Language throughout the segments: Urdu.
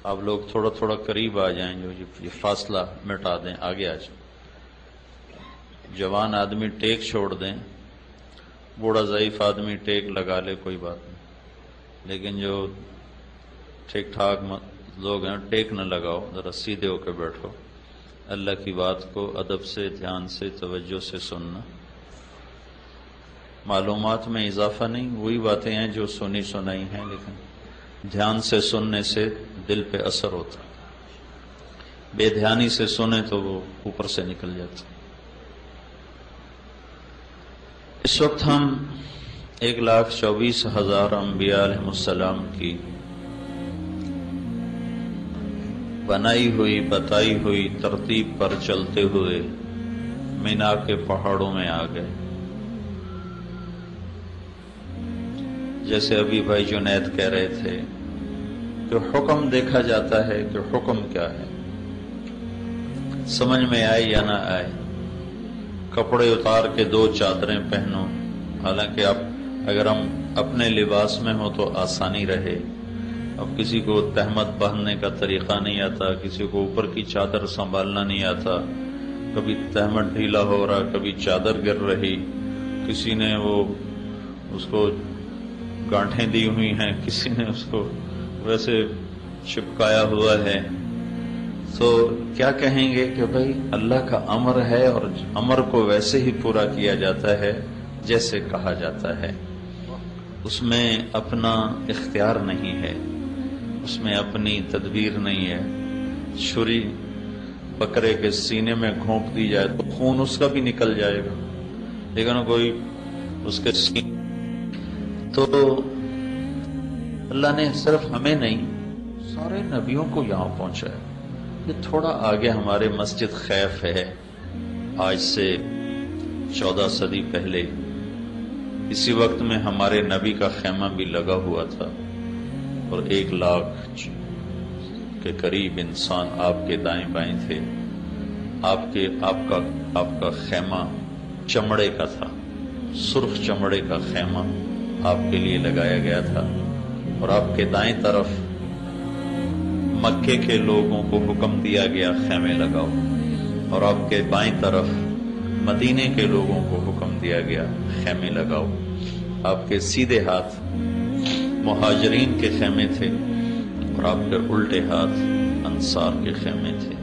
آپ لوگ تھوڑا تھوڑا قریب آ جائیں، جو یہ فاصلہ مٹا دیں، آگے آ جائیں۔ جوان آدمی ٹیک چھوڑ دیں، بوڑھا ضعیف آدمی ٹیک لگا لے، کوئی بات نہیں، لیکن جو ٹھیک ٹھاک لوگ ہیں ٹیک نہ لگاؤ، ذرا سیدھے ہو کے بیٹھو۔ اللہ کی بات کو ادب سے، دھیان سے، توجہ سے سننا۔ معلومات میں اضافہ نہیں، وہی باتیں ہیں جو سنی سنائی ہیں، لیکن دھیان سے سننے سے دل پہ اثر ہوتا، بے دھیانی سے سنے تو وہ اوپر سے نکل جاتا۔ اس وقت ہم 1,24,000 انبیاء علیہ السلام کی بنائی ہوئی بتائی ہوئی ترتیب پر چلتے ہوئے مینا کے پہاڑوں میں آ گئے۔ جیسے ابھی بھائی جنید کہہ رہے تھے کہ حکم دیکھا جاتا ہے کہ حکم کیا ہے، سمجھ میں آئے یا نہ آئے۔ کپڑے اتار کے 2 چادریں پہنو، حالانکہ اب اگر ہم اپنے لباس میں ہو تو آسانی رہے۔ اب کسی کو تہمت باندھنے کا طریقہ نہیں آتا، کسی کو اوپر کی چادر سنبھالنا نہیں آتا، کبھی تہمت ڈھیلا ہو رہا، کبھی چادر گر رہی، کسی نے اس کو گانٹھیں دی ہوئی ہیں، کسی نے اس کو ویسے چپکایا ہوا ہے۔ تو کیا کہیں گے کہ بھائی اللہ کا امر ہے اور امر کو ویسے ہی پورا کیا جاتا ہے جیسے کہا جاتا ہے، اس میں اپنا اختیار نہیں ہے، اس میں اپنی تدبیر نہیں ہے۔ چھری بکرے کے سینے میں گھونپ دی جائے تو خون اس کا بھی نکل جائے گا، لیکن کوئی اس کے سینے تو اللہ نے صرف ہمیں نہیں سارے نبیوں کو یہاں پہنچایا۔ یہ تھوڑا آگے ہمارے مسجد خیف ہے، آج سے 14 صدی پہلے اسی وقت میں ہمارے نبی کا خیمہ بھی لگا ہوا تھا، اور 1 لاکھ کے قریب انسان آپ کے دائیں بائیں تھے۔ آپ کا خیمہ چمڑے کا تھا، سرخ چمڑے کا خیمہ آپ کے لیے لگایا گیا تھا، اور آپ کے دائیں طرف مکے کے لوگوں کو حکم دیا گیا خیمے لگاؤ، اور آپ کے بائیں طرف مدینے کے لوگوں کو حکم دیا گیا خیمے لگاؤ۔ آپ کے سیدھے ہاتھ مہاجرین کے خیمے تھے، اور آپ کے الٹے ہاتھ انصار کے خیمے تھے۔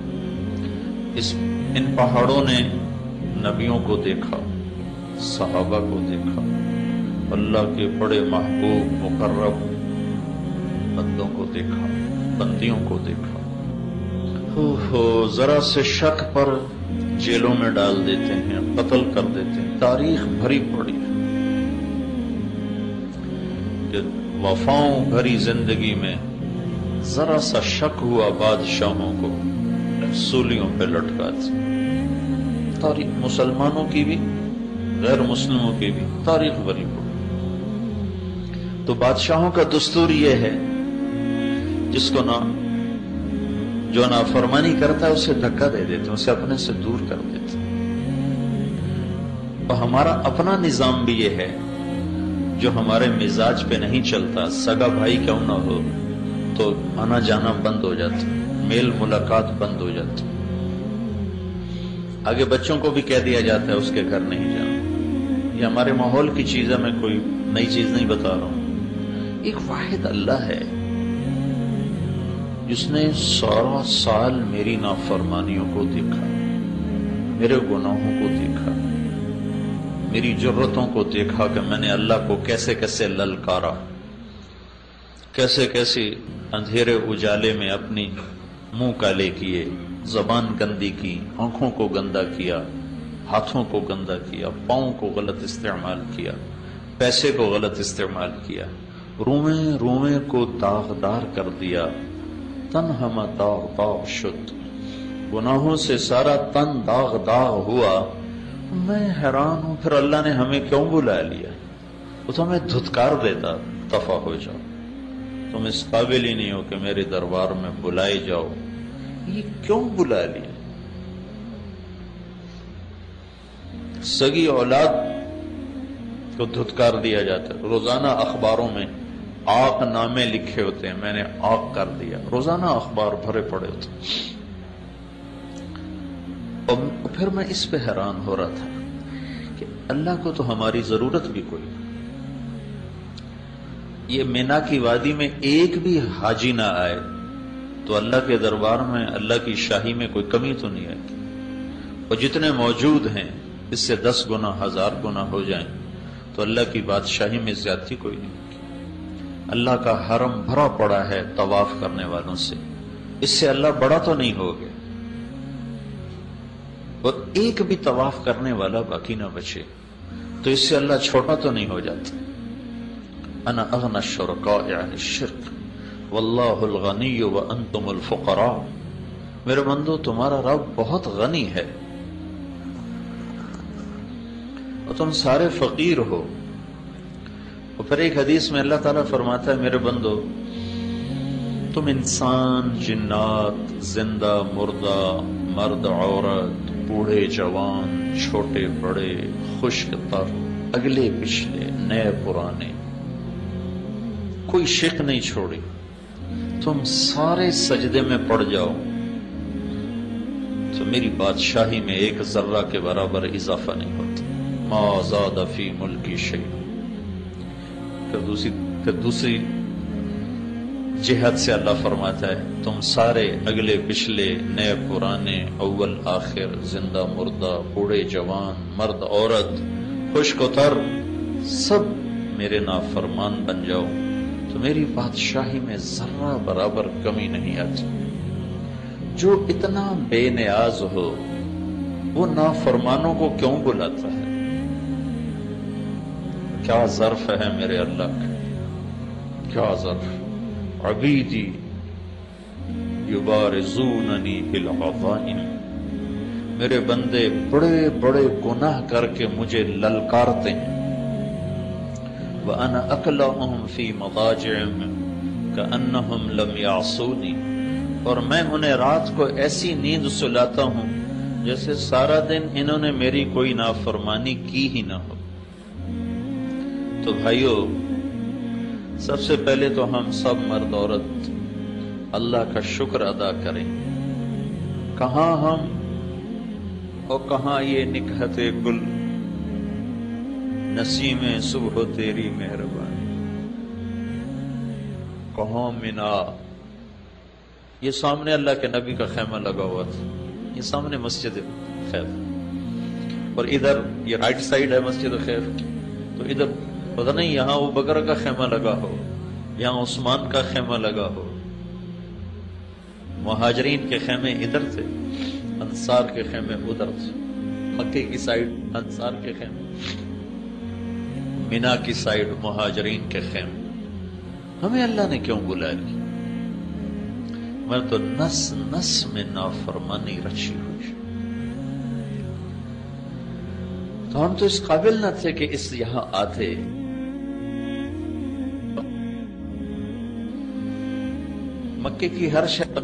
ان پہاڑوں نے نبیوں کو دیکھا، صحابہ کو دیکھا، اللہ کے بڑے محبوب مقرب بندوں کو دیکھا، بندیوں کو دیکھا۔ ذرا سے شک پر جیلوں میں ڈال دیتے ہیں، قتل کر دیتے ہیں۔ تاریخ بھری پڑی ہے کہ وفاؤں بھری زندگی میں ذرا سا شک ہوا بادشاہوں کو سولیوں پہ لٹکا دیا۔ تاریخ مسلمانوں کی بھی غیر مسلموں کی بھی تاریخ بھری پڑی۔ تو بادشاہوں کا دستور یہ ہے جس کو جو نافرمانی کرتا ہے اسے دھکا دے دیتے ہیں، اسے اپنے سے دور کر دیتے ہیں۔ اور ہمارا اپنا نظام بھی یہ ہے، جو ہمارے مزاج پہ نہیں چلتا، سگا بھائی کیوں نہ ہو تو آنا جانا بند ہو جاتا، میل ملاقات بند ہو جاتی۔ آگے بچوں کو بھی کہہ دیا جاتا ہے اس کے گھر نہیں جانا۔ یہ ہمارے ماحول کی چیز ہے، میں کوئی نئی چیز نہیں بتا رہا ہوں۔ ایک واحد اللہ ہے جس نے سارا سال میری نافرمانیوں کو دیکھا، میرے گناہوں کو دیکھا، میری جرتوں کو دیکھا کہ میں نے اللہ کو کیسے کیسے للکارا، کیسے کیسے اندھیرے اجالے میں اپنی منہ کالے کیے، زبان گندی کی، آنکھوں کو گندا کیا، ہاتھوں کو گندا کیا، پاؤں کو غلط استعمال کیا، پیسے کو غلط استعمال کیا، روئیں روئیں کو داغدار کر دیا، تن ہم داغ داغ شد، گناہوں سے سارا تن داغ داغ ہوا۔ میں حیران ہوں پھر اللہ نے ہمیں کیوں بلا لیا؟ وہ تو ہمیں دھتکار دیتا، دفع ہو جاؤ، تم اس قابل ہی نہیں ہو کہ میرے دربار میں بلائے جاؤ۔ یہ کیوں بلا لیا؟ سگی اولاد کو دھتکار دیا جاتا ہے۔ روزانہ اخباروں میں آق نامے لکھے ہوتے ہیں، میں نے آق کر دیا، روزانہ اخبار بھرے پڑے ہوتے ہیں۔ اور پھر میں اس پہ حیران ہو رہا تھا کہ اللہ کو تو ہماری ضرورت بھی کوئی نہیں۔ یہ مینا کی وادی میں ایک بھی حاجی نہ آئے تو اللہ کے دربار میں، اللہ کی شاہی میں کوئی کمی تو نہیں آئے، اور جتنے موجود ہیں اس سے 10 گنا 1000 گنا ہو جائیں تو اللہ کی بادشاہی میں زیادتی کوئی نہیں ہوگی۔ اللہ کا حرم بھرا پڑا ہے طواف کرنے والوں سے، اس سے اللہ بڑا تو نہیں ہو گیا، اور ایک بھی طواف کرنے والا باقی نہ بچے تو اس سے اللہ چھوٹا تو نہیں ہو جاتا۔ انا اغنى الشركاء عن الشرك واللہ الغنی وانتم الفقراء۔ میرے بندو، تمہارا رب بہت غنی ہے اور تم سارے فقیر ہو۔ اور پھر ایک حدیث میں اللہ تعالیٰ فرماتا ہے، میرے بندو تم انسان، جنات، زندہ مردہ، مرد عورت، بوڑھے جوان، چھوٹے بڑے، خشک تر، اگلے پچھلے، نئے پرانے، کوئی شک نہیں چھوڑی، تم سارے سجدے میں پڑ جاؤ تو میری بادشاہی میں ایک ذرہ کے برابر اضافہ نہیں ہوتا۔ ما زاد فی ملکی شیء۔ پھر دوسری جہت سے اللہ فرماتا ہے، تم سارے اگلے پچھلے، نئے پرانے، اول آخر، زندہ مردہ، بوڑھے جوان، مرد عورت، خشک و تر، سب میرے نافرمان بن جاؤ تو میری بادشاہی میں ذرہ برابر کمی نہیں آتی۔ جو اتنا بے نیاز ہو وہ نافرمانوں کو کیوں بلاتا ہے؟ کیا ظرف ہے میرے اللہ کا، کیا ظرف۔ عبیدی یبارزوننی بالعظائم، میرے بندے بڑے بڑے گناہ کر کے مجھے للکارتے ہیں۔ وَأَنَا أَكْلَأُهُمْ فِي مَضَاجِعِهِمْ كَأَنَّهُمْ لَمْ يَعْصُونِي، اور میں انہیں رات کو ایسی نیند سلاتا ہوں جیسے سارا دن انہوں نے میری کوئی نافرمانی کی ہی نہ ہو۔ تو بھائیو، سب سے پہلے تو ہم سب مرد عورت اللہ کا شکر ادا کریں۔ کہاں ہم اور کہاں یہ نکہت گل، نسیم صبح تیری مہربانی، کہاں منا۔ یہ سامنے اللہ کے نبی کا خیمہ لگا ہوا تھا، یہ سامنے مسجد خیف، اور ادھر یہ رائٹ سائڈ ہے مسجد خیف کی، تو ادھر پتہ نہیں یہاں ابو بکر کا خیمہ لگا ہو، یہاں عثمان کا خیمہ لگا ہو۔ مہاجرین کے خیمے ادھر تھے، انصار کے خیمے ادھر تھے، مکے کی سائڈ انصار کے خیمے، مینا کی سائڈ مہاجرین کے خیمے۔ ہمیں اللہ نے کیوں بلایا؟ میں تو نس نس میں نافرمانی رچی ہوئی، تو ہم تو اس قابل نہ تھے کہ اس یہاں آتے۔ مکے کی ہر شہر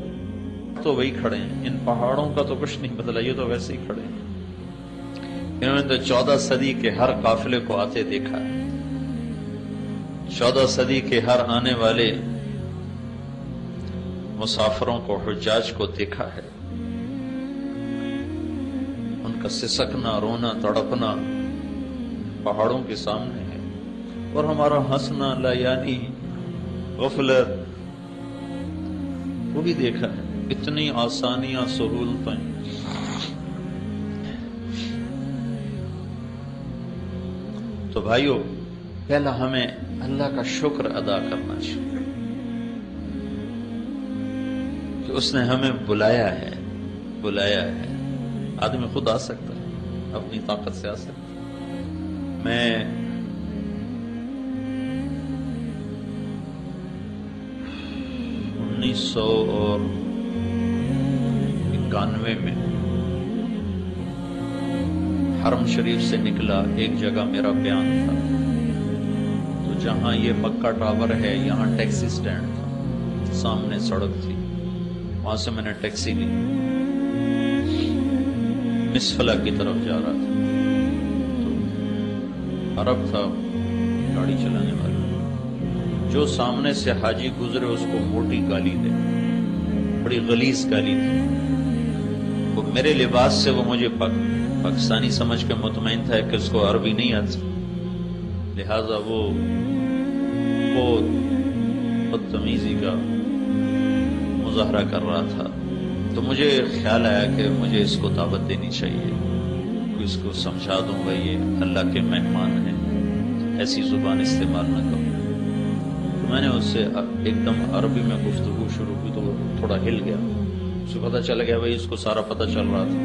تو وہی کھڑے ہیں، ان پہاڑوں کا تو کچھ نہیں بدلا، یہ تو ویسے ہی کھڑے ہیں۔ انہوں نے تو 14 صدی کے ہر قافلے کو آتے دیکھا ہے، 14 صدی کے ہر آنے والے مسافروں کو، حجاج کو دیکھا ہے، ان کا سسکنا، رونا، تڑپنا پہاڑوں کے سامنے ہے، اور ہمارا ہنسنا، لایانی، غفلت، وہ بھی دیکھا ہے۔ اتنی آسانیاں، سہولتیں، تو بھائیو پہلا ہمیں اللہ کا شکر ادا کرنا چاہیے کہ اس نے ہمیں بلایا ہے۔ آدمی خود آ سکتا ہے، اپنی طاقت سے آ سکتا ہے۔ میں 1991 میں حرم شریف سے نکلا، ایک جگہ میرا بیان تھا، تو جہاں یہ مکہ ٹاور ہے یہاں ٹیکسی سٹینڈ تھا، سامنے سڑک تھی، وہاں سے میں نے ٹیکسی لی، مسفلا کی طرف جا رہا تھا، تو عرب تھا گاڑی چلانے والا، جو سامنے سے حاجی گزرے اس کو موٹی گالی دے، بڑی غلیظ گالی تھی۔ وہ میرے لباس سے وہ مجھے پاکستانی سمجھ کے مطمئن تھا کہ اس کو عربی نہیں آتی، لہذا وہ بہت بدتمیزی کا مظاہرہ کر رہا تھا۔ تو مجھے خیال آیا کہ مجھے اس کو دعوت دینی چاہیے، اس کو سمجھا دوں گا یہ اللہ کے مہمان ہیں، ایسی زبان استعمال نہ کرو۔ تو میں نے اس سے ایک دم عربی میں گفتگو شروع کی تو وہ تھوڑا ہل گیا، اس کو پتہ چل گیا بھائی اس کو سارا پتہ چل رہا تھا۔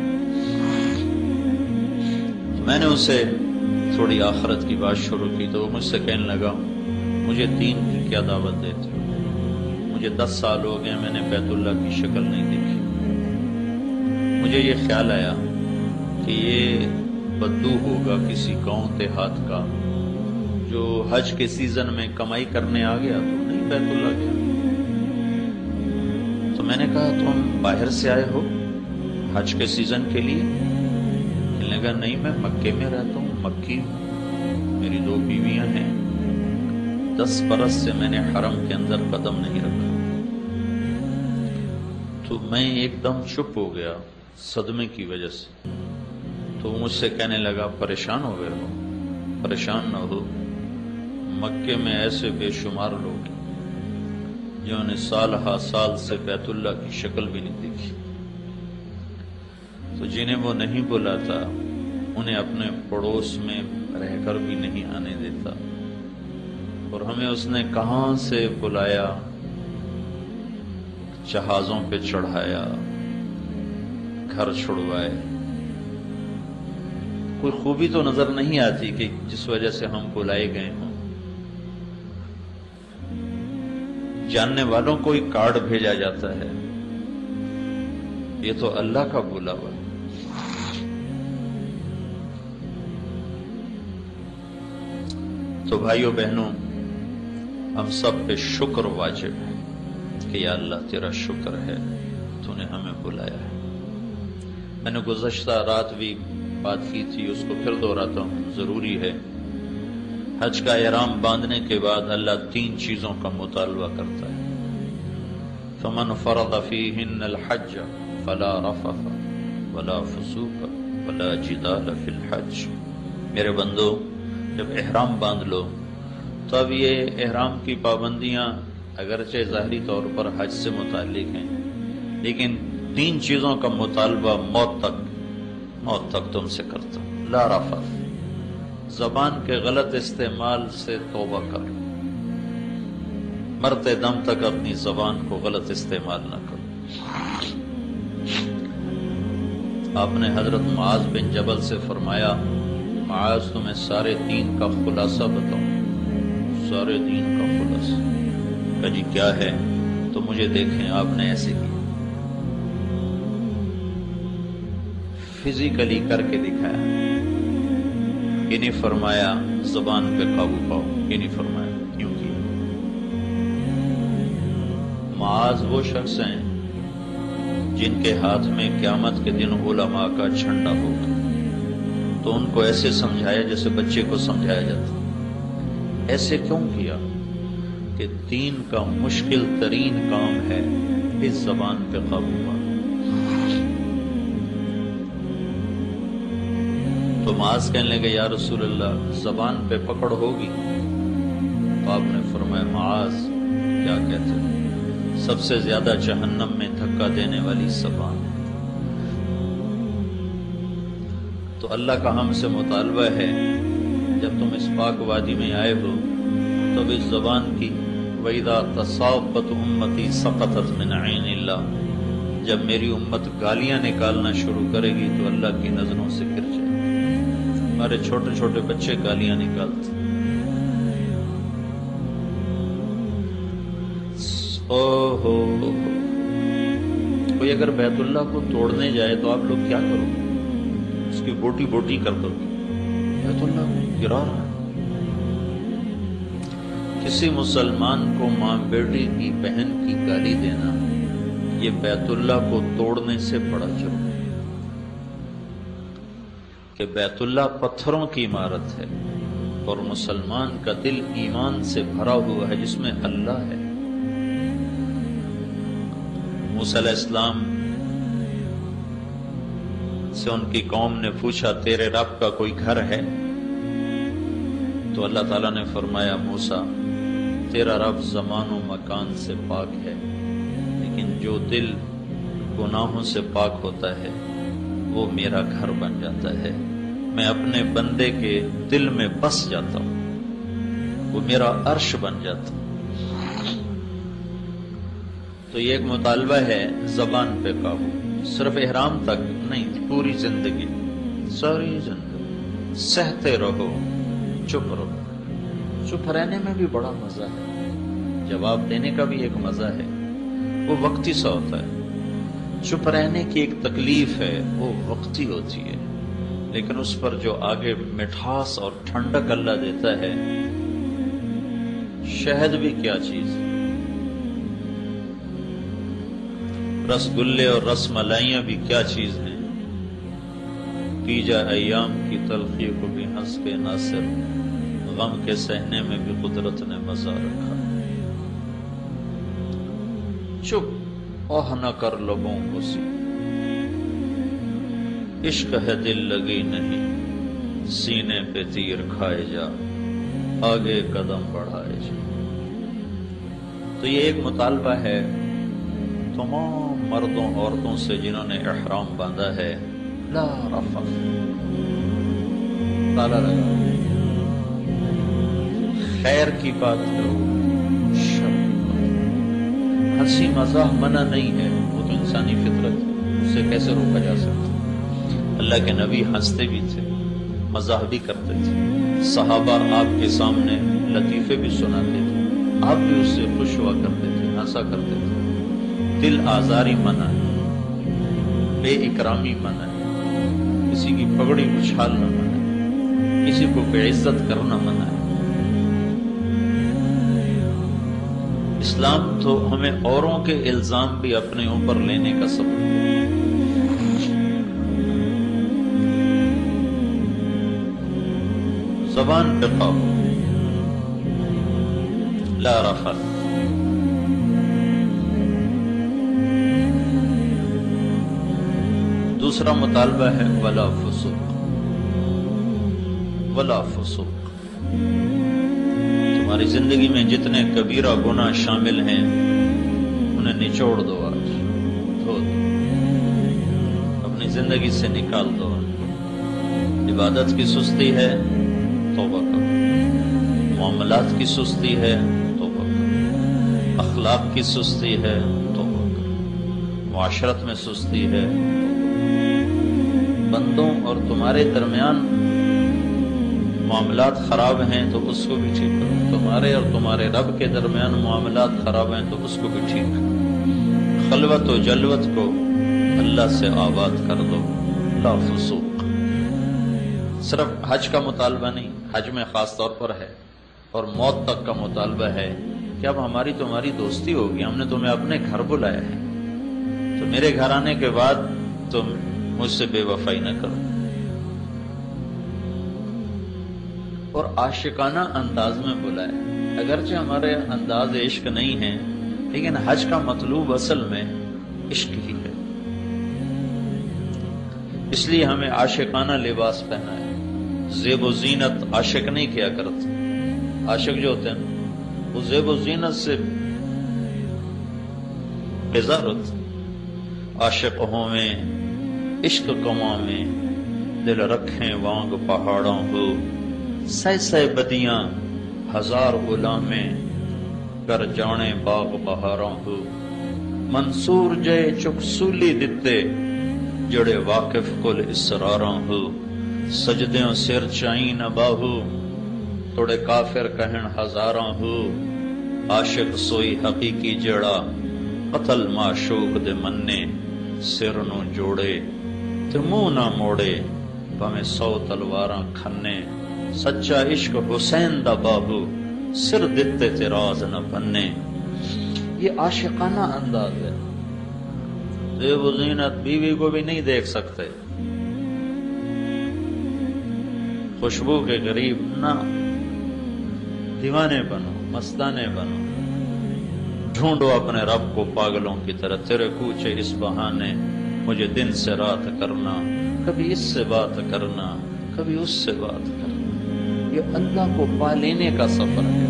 تو میں نے اس سے تھوڑی آخرت کی بات شروع کی تو وہ مجھ سے کہنے لگا مجھے دین کی کیا دعوت دیتے ہو، مجھے 10 سال ہو گئے میں نے بیت اللہ کی شکل نہیں دیکھی۔ مجھے یہ خیال آیا کہ یہ بدو ہوگا کسی گاؤں دیہات کا جو حج کے سیزن میں کمائی کرنے آ گیا تو نہیں بیت اللہ گیا۔ تو میں نے کہا تم باہر سے آئے ہو حج کے سیزن کے لیے؟ کہنے لگا نہیں میں مکے میں رہتا ہوں، مکی ہوں، میری 2 بیویاں ہیں، 10 برس سے میں نے حرم کے اندر قدم نہیں رکھا۔ تو میں ایک دم چپ ہو گیا صدمے کی وجہ سے۔ تو مجھ سے کہنے لگا پریشان ہو گئے ہو؟ پریشان نہ ہو، مکے میں ایسے بے شمار لوگ جنہوں نے سال ہا سال سے بیت اللہ کی شکل بھی نہیں دیکھی، تو جنہیں وہ نہیں بلاتا انہیں اپنے پڑوس میں رہ کر بھی نہیں آنے دیتا، اور ہمیں اس نے کہاں سے بلایا، جہازوں پہ چڑھایا، گھر چھڑوائے۔ کوئی خوبی تو نظر نہیں آتی کہ جس وجہ سے ہم بلائے گئے ہوں۔ جاننے والوں کو ہی کارڈ بھیجا جاتا ہے، یہ تو اللہ کا بلاوا۔ تو بھائیو بہنوں، ہم سب پہ شکر واجب ہے کہ یا اللہ تیرا شکر ہے تو نے ہمیں بلایا ہے۔ میں نے گزشتہ رات بھی بات کی تھی، اس کو پھر دہراتا ہوں، ضروری ہے۔ حج کا احرام باندھنے کے بعد اللہ 3 چیزوں کا مطالبہ کرتا ہے۔ فمن فرض فیہن الحج فلا رفث ولا فسوق ولا جدال فی الحج۔ میرے بندو، جب احرام باندھ لو تو اب یہ احرام کی پابندیاں اگرچہ ظاہری طور پر حج سے متعلق ہیں، لیکن 3 چیزوں کا مطالبہ موت تک تم سے کرتا ہوں۔ لا رفث، زبان کے غلط استعمال سے توبہ کر، مرتے دم تک اپنی زبان کو غلط استعمال نہ کرو۔ آپ نے حضرت معاذ بن جبل سے فرمایا معاذ تمہیں سارے دین کا خلاصہ بتاؤں، سارے دین کا خلاصہ؟ کہا جی کیا ہے؟ تو مجھے دیکھیں آپ نے ایسے کیا، فزیکلی کر کے دکھایا۔ یہ نہیں فرمایا زبان پہ قابو پاؤ، یہ نہیں فرمایا، کیوں کیا؟ معاذ وہ شخص ہیں جن کے ہاتھ میں قیامت کے دن علماء کا جھنڈا ہوگا، تو ان کو ایسے سمجھایا جیسے بچے کو سمجھایا جاتا۔ ایسے کیوں کیا؟ کہ دین کا مشکل ترین کام ہے اس زبان پہ قابو پانا۔ تو معاذ کہنے لگے یا رسول اللہ زبان پہ پکڑ ہوگی؟ تو آپ نے فرمایا معاذ کیا کہتے ہیں، سب سے زیادہ جہنم میں دھکا دینے والی زبان۔ تو اللہ کا ہم سے مطالبہ ہے جب تم اس پاک وادی میں آئے ہو تب اس زبان کی وَإِذَا تَصَابَتْ أُمَّتِي سَقَطَتْ مِنْ عَيْنِ اللَّهِ، جب میری امت گالیاں نکالنا شروع کرے گی تو اللہ کی نظروں سے گر جائے۔ ہمارے چھوٹے چھوٹے بچے گالیاں نکالتے، کوئی اگر بیت اللہ کو توڑنے جائے تو آپ لوگ کیا کرو گے؟ اس کی بوٹی بوٹی کر دو گے، بیت اللہ کو گرا رہا ہے۔ کسی مسلمان کو ماں بیٹی کی بہن کی گالی دینا یہ بیت اللہ کو توڑنے سے بڑا جرم ہے، کہ بیت اللہ پتھروں کی عمارت ہے، اور مسلمان کا دل ایمان سے بھرا ہوا ہے جس میں اللہ ہے۔ موسیٰ علیہ السلام سے ان کی قوم نے پوچھا تیرے رب کا کوئی گھر ہے؟ تو اللہ تعالیٰ نے فرمایا موسیٰ تیرا رب زمان و مکان سے پاک ہے، لیکن جو دل گناہوں سے پاک ہوتا ہے وہ میرا گھر بن جاتا ہے، میں اپنے بندے کے دل میں بس جاتا ہوں، وہ میرا عرش بن جاتا ہوں۔ تو یہ ایک مطالبہ ہے زبان پہ قابو، صرف احرام تک نہیں، پوری زندگی، ساری زندگی سہتے رہو، چپ رہو۔ چپ رہنے میں بھی بڑا مزہ ہے، جواب دینے کا بھی ایک مزہ ہے، وہ وقتی سا ہوتا ہے۔ چپ رہنے کی ایک تکلیف ہے، وہ وقتی ہوتی ہے، لیکن اس پر جو آگے مٹھاس اور ٹھنڈک اللہ دیتا ہے، شہد بھی کیا چیز، رس گلے اور رس ملائیاں بھی کیا چیز ہیں، پی جا ایام کی تلخی کو بھی ہنس کے ناصر، غم کے سہنے میں بھی قدرت نے مزہ رکھا۔ چپ اوہ نہ کر لبوں کو سی، عشق ہے دل لگی نہیں، سینے پہ تیر کھائے جا، آگے قدم بڑھائے جا۔ تو یہ ایک مطالبہ ہے تمام مردوں عورتوں سے جنہوں نے احرام باندھا ہے، لا رفث، تالا لگا، خیر کی بات کرو، شر کی بات۔ ہنسی مزاح منع نہیں ہے، وہ تو انسانی فطرت ہے، اسے کیسے روکا جا سکتا؟ اللہ کے نبی ہنستے بھی تھے، مزاح بھی کرتے تھے، صحابہ آپ کے سامنے لطیفے بھی سناتے تھے، آپ بھی اس سے خوش ہوا کرتے تھے، ہنسا کرتے تھے۔ دل آزاری منع ہے، بے اکرامی منع ہے، کسی کی پگڑی اچھالنا منع ہے، کسی کو بے عزت کرنا منع ہے۔ اسلام تو ہمیں اوروں کے الزام بھی اپنے اوپر لینے کا سبب ہے۔ زبان پہ قابو، لا رفث۔ دوسرا مطالبہ ہے ولا فسوق، ولا فسوق۔ تمہاری زندگی میں جتنے کبیرہ گناہ شامل ہیں انہیں نچوڑ دو، آج دھو دو، اپنی زندگی سے نکال دو۔ عبادت کی سستی ہے، توبہ کرو۔ معاملات کی سستی ہے، توبہ کرو۔ اخلاق کی سستی ہے، توبہ کرو۔ معاشرت میں سستی ہے، بندوں اور تمہارے درمیان معاملات خراب ہیں تو اس کو بھی ٹھیک کرو، تمہارے اور تمہارے رب کے درمیان معاملات خراب ہیں تو اس کو بھی ٹھیک کرو۔ خلوت و جلوت کو اللہ سے آباد کر دو، لا فسوق۔ صرف حج کا مطالبہ نہیں، حج میں خاص طور پر ہے، اور موت تک کا مطالبہ ہے کہ اب ہماری تمہاری دوستی ہوگی، ہم نے تمہیں اپنے گھر بلایا ہے، تو میرے گھر آنے کے بعد تم مجھ سے بے وفائی نہ کرو۔ اور عاشقانہ انداز میں بلایا، اگرچہ ہمارے انداز عشق نہیں ہیں، لیکن حج کا مطلوب اصل میں عشق ہی ہے، اس لیے ہمیں عاشقانہ لباس پہنا ہے۔ زیب و زینت عاشق نہیں کیا کرتے، عاشق جو ہوتے ہیں وہ زیب و زینت سے بیزارت۔ عاشق ہوویں عشق کماں میں، دل رکھیں وانگ پہاڑوں ہو، سہ سہ بدیاں ہزار غلامیں، کر جانے باغ بہاراں ہو۔ منصور جے چک سولی دتے، جڑے واقف کل اسراراں ہو۔ سجدیوں سر چائیں نہ باہو، توڑے کافر کہن ہزاراں ہو۔ عاشق سوئی حقیقی جڑا، قتل معشوق دے منے، سر نو جوڑے تے منہ نہ موڑے، بھویں 100 تلواراں کھنے۔ سچا عشق حسین دا باہو، سر دتے تے راز نہ بننے۔ یہ عاشقانہ انداز ہے۔ زیب و زینت بیوی کو بھی نہیں دیکھ سکتے، خوشبو کے قریب نہ، دیوانے بنو، مستانے بنو، ڈھونڈو اپنے رب کو پاگلوں کی طرح، تیرے کوچے اس بہانے مجھے دن سے رات کرنا، کبھی اس سے بات کرنا، کبھی اس سے بات کرنا۔ یہ اللہ کو پا لینے کا سفر ہے۔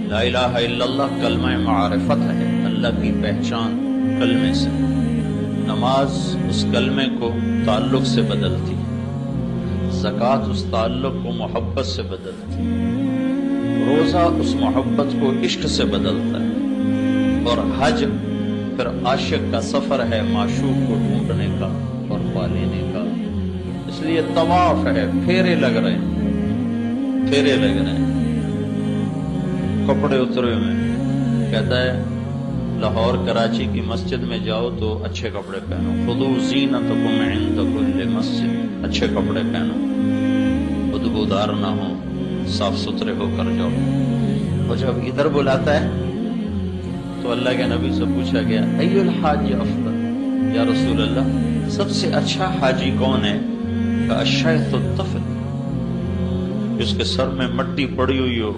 لا الہ الا اللہ کلمہ معرفت ہے، اللہ کی پہچان کلمے سے۔ نماز اس کلمے کو تعلق سے بدلتی، زکوٰۃ اس تعلق کو محبت سے بدلتی، روزہ اس محبت کو عشق سے بدلتا ہے، اور حج پھر عاشق کا سفر ہے معشوق کو ڈھونڈنے کا اور پا لینے کا۔ اس لیے طواف ہے، پھیرے لگ رہے ہیں، پھیرے لگ رہے ہیں۔ کپڑے اترے ہوئے، کہتا ہے لاہور کراچی کی مسجد میں جاؤ تو اچھے کپڑے پہنو، خذوا زینتکم عند کل مسجد، اچھے کپڑے پہنو، بدبودار نہ ہو، صاف ستھرے ہو کر جاؤ۔ اور جب ادھر بلاتا ہے تو اللہ کے نبی سے پوچھا گیا ای الحاج افضل، یا رسول اللہ سب سے اچھا حاجی کون ہے؟ کہ الشیخ الطفل، جس کے سر میں مٹی پڑی ہوئی ہو،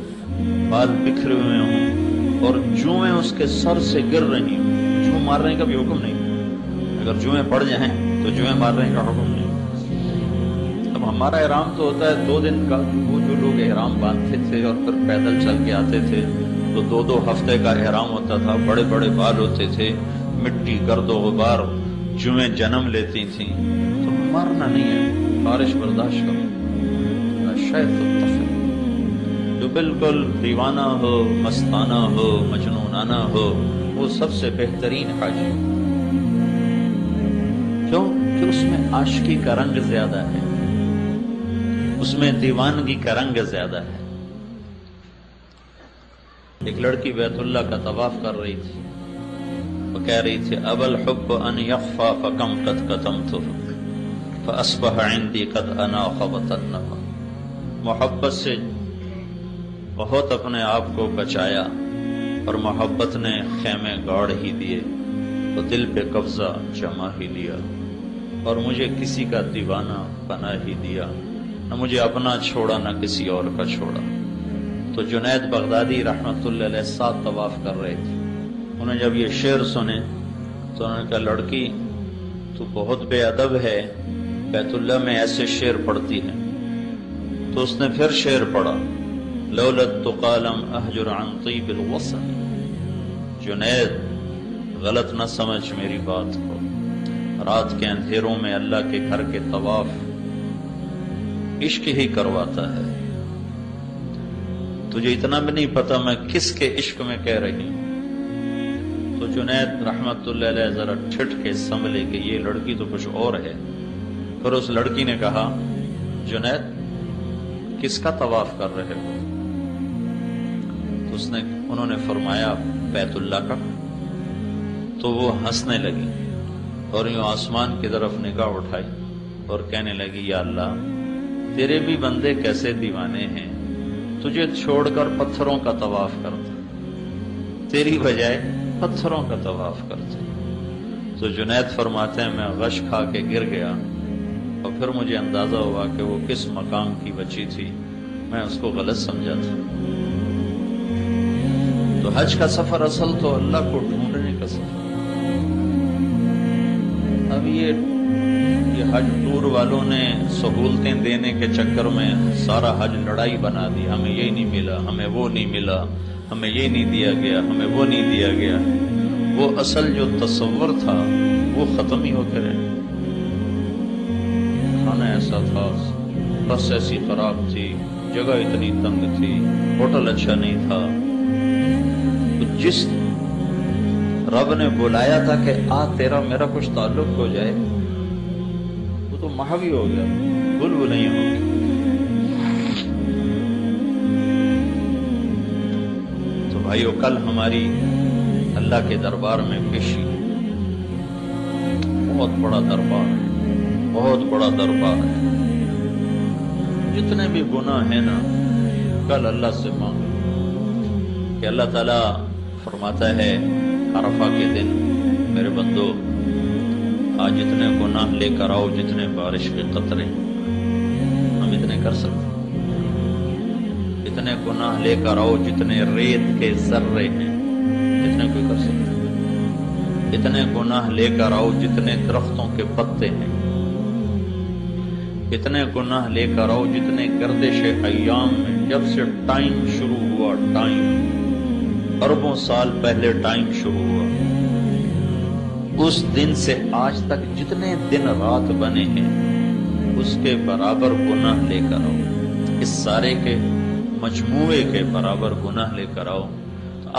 بال بکھرے ہوئے ہوں اور جوئیں اس کے سر سے گر رہی ہوں۔ جوں مارنے کا بھی حکم نہیں، اگر جوئیں پڑ جائیں تو جوئیں مارنے کا حکم نہیں۔ اب ہمارا احرام تو ہوتا ہے 2 دن کا، وہ جو لوگ احرام باندھتے تھے اور پھر پیدل چل کے آتے تھے تو 2 ہفتے کا احرام ہوتا تھا، بڑے بڑے بال ہوتے تھے، مٹی گرد و غبار، جوئیں جنم لیتی تھیں، تو مارنا نہیں ہے، بارش برداشت کرو۔ شیخ الطفل جو بالکل دیوانہ ہو، مستانہ ہو، مجنونانہ ہو، وہ سب سے بہترین حاجی۔ کیوں؟ کہ اس میں عاشقی کا رنگ زیادہ ہے، اس میں دیوانگی کا رنگ زیادہ ہے۔ ایک لڑکی بیت اللہ کا طواف کر رہی تھی، وہ کہہ رہی تھی اب الحب ان یخفى فکم قد کتمتہ فاصبح عندی قد اناخ وطنما۔ محبت سے بہت اپنے آپ کو بچایا اور محبت نے خیمے گاڑ ہی دیے، تو دل پہ قبضہ جما ہی لیا، اور مجھے کسی کا دیوانہ بنا ہی دیا، نہ مجھے اپنا چھوڑا نہ کسی اور کا چھوڑا۔ تو جنید بغدادی رحمت اللہ علیہ 7 طواف کر رہے تھے، انہیں جب یہ شعر سنے تو انہوں نے کہا لڑکی تو بہت بے ادب ہے، بیت اللہ میں ایسے شعر پڑھتی ہے۔ تو اس نے پھر شعر پڑھا لولا التقى لم اهجر عن طيب الوصل۔ جنید غلط نہ سمجھ میری بات کو، رات کے اندھیروں میں اللہ کے گھر کے طواف عشق ہی کرواتا ہے۔ تجھے اتنا بھی نہیں پتا میں کس کے عشق میں کہہ رہی ہوں۔ تو جنید رحمت اللہ علیہ ذرا ٹھٹ کے سنبھلے کہ یہ لڑکی تو کچھ اور ہے۔ پھر اس لڑکی نے کہا جنید کس کا طواف کر رہے ہو؟ تو انہوں نے فرمایا بیت اللہ کا۔ تو وہ ہنسنے لگی اور یوں آسمان کی طرف نگاہ اٹھائی اور کہنے لگی یا اللہ تیرے بھی بندے کیسے دیوانے ہیں، تجھے چھوڑ کر پتھروں کا طواف کرتے، تیری بجائے پتھروں کا طواف کرتے۔ تو جنید فرماتے ہیں میں غش کھا کے گر گیا، اور پھر مجھے اندازہ ہوا کہ وہ کس مقام کی بچی تھی، میں اس کو غلط سمجھا تھا۔ تو حج کا سفر اصل تو اللہ کو ڈھونڈنے کا سفر۔ اب یہ حج ٹور والوں نے سہولتیں دینے کے چکر میں سارا حج لڑائی بنا دی، ہمیں یہ نہیں ملا، ہمیں وہ نہیں ملا، ہمیں یہ نہیں دیا گیا، ہمیں وہ نہیں دیا گیا۔ وہ اصل جو تصور تھا وہ ختم ہی ہوتے رہے۔ کھانا ایسا تھا، بس ایسی خراب تھی، جگہ اتنی تنگ تھی، ہوٹل اچھا نہیں تھا۔ تو جس رب نے بلایا تھا کہ آ تیرا میرا کچھ تعلق ہو جائے، وہ تو محوی ہو گیا، بھول نہیں ہو گیا۔ تو بھائیو کل ہماری اللہ کے دربار میں پیشی، بہت بڑا دربار ہے، بہت بڑا دربار ہے۔ جتنے بھی گناہ ہیں نا کل اللہ سے مانگو، کہ اللہ تعالیٰ فرماتا ہے عرفہ کے دن میرے بندو آج اتنے گناہ لے کر آؤ جتنے بارش کے قطرے، ہم اتنے کر سکتے، اتنے گناہ لے کر آؤ جتنے ریت کے ذرے ہیں، اتنے کوئی کر سکتا ہے۔ اتنے گناہ لے کر آؤ جتنے درختوں کے پتے ہیں، اتنے گناہ لے کر آؤ جتنے گردش ایام میں، جب سے ٹائم شروع ہوا، ٹائم اربوں سال پہلے ٹائم شروع ہوا، اس دن سے آج تک جتنے دن رات بنے ہیں اس کے برابر گناہ لے کر آؤ، اس سارے کے مجموعے کے برابر گناہ لے کر آؤ۔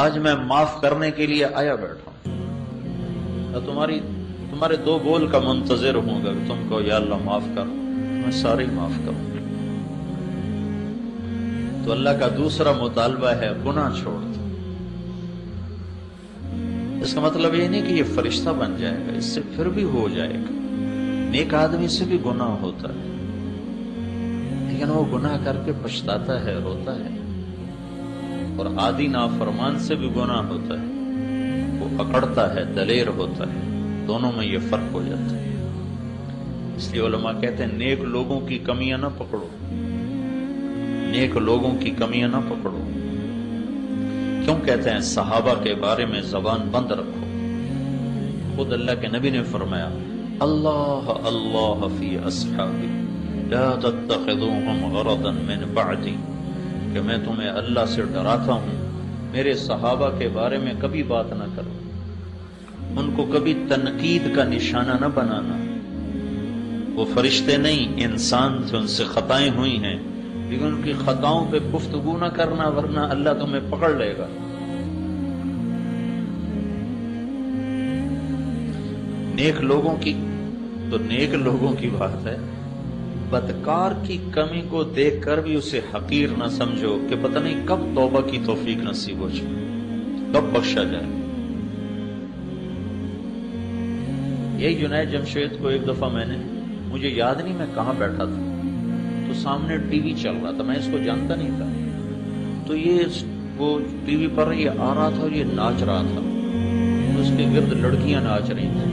آج میں معاف کرنے کے لیے آیا بیٹھا ہوں، تمہارے دو بول کا منتظر ہوں گا کہ تم کو یا اللہ معاف کر، میں سارے ہی معاف کروں۔ تو اللہ کا دوسرا مطالبہ ہے گناہ چھوڑ دو۔ اس کا مطلب یہ نہیں کہ یہ فرشتہ بن جائے گا، اس سے پھر بھی ہو جائے گا۔ نیک آدمی سے بھی گناہ ہوتا ہے، لیکن وہ گناہ کر کے پچھتاتا ہے، روتا ہے۔ اور عادی نافرمان سے بھی گناہ ہوتا ہے، وہ اکڑتا ہے، دلیر ہوتا ہے، دونوں میں یہ فرق ہو جاتا ہے۔ اس لیے علماء کہتے ہیں نیک لوگوں کی کمیاں نہ پکڑو، نیک لوگوں کی کمیاں نہ پکڑو۔ کیوں کہتے ہیں؟ صحابہ کے بارے میں زبان بند رکھو۔ خود اللہ کے نبی نے فرمایا اللہ اللہ فی اصحابی لا تتخذوهم غرضا من بعدی، کہ میں تمہیں اللہ سے ڈراتا ہوں میرے صحابہ کے بارے میں کبھی بات نہ کرو، ان کو کبھی تنقید کا نشانہ نہ بنانا۔ وہ فرشتے نہیں، انسان تھے، ان سے خطائیں ہوئی ہیں، لیکن ان کی خطاؤں پہ گفتگو نہ کرنا، ورنہ اللہ تمہیں پکڑ لے گا۔ نیک لوگوں کی تو نیک لوگوں کی بات ہے، بدکار کی کمی کو دیکھ کر بھی اسے حقیر نہ سمجھو کہ پتہ نہیں کب توبہ کی توفیق نصیب ہو جائے، کب بخشا جائے۔ یہی جنید جمشید کو ایک دفعہ مجھے یاد نہیں میں کہاں بیٹھا تھا، تو سامنے ٹی وی چل رہا تھا، میں اس کو جانتا نہیں تھا، تو وہ ٹی وی پر یہ آ رہا تھا اور یہ ناچ رہا تھا، تو اس کے گرد لڑکیاں ناچ رہی تھیں۔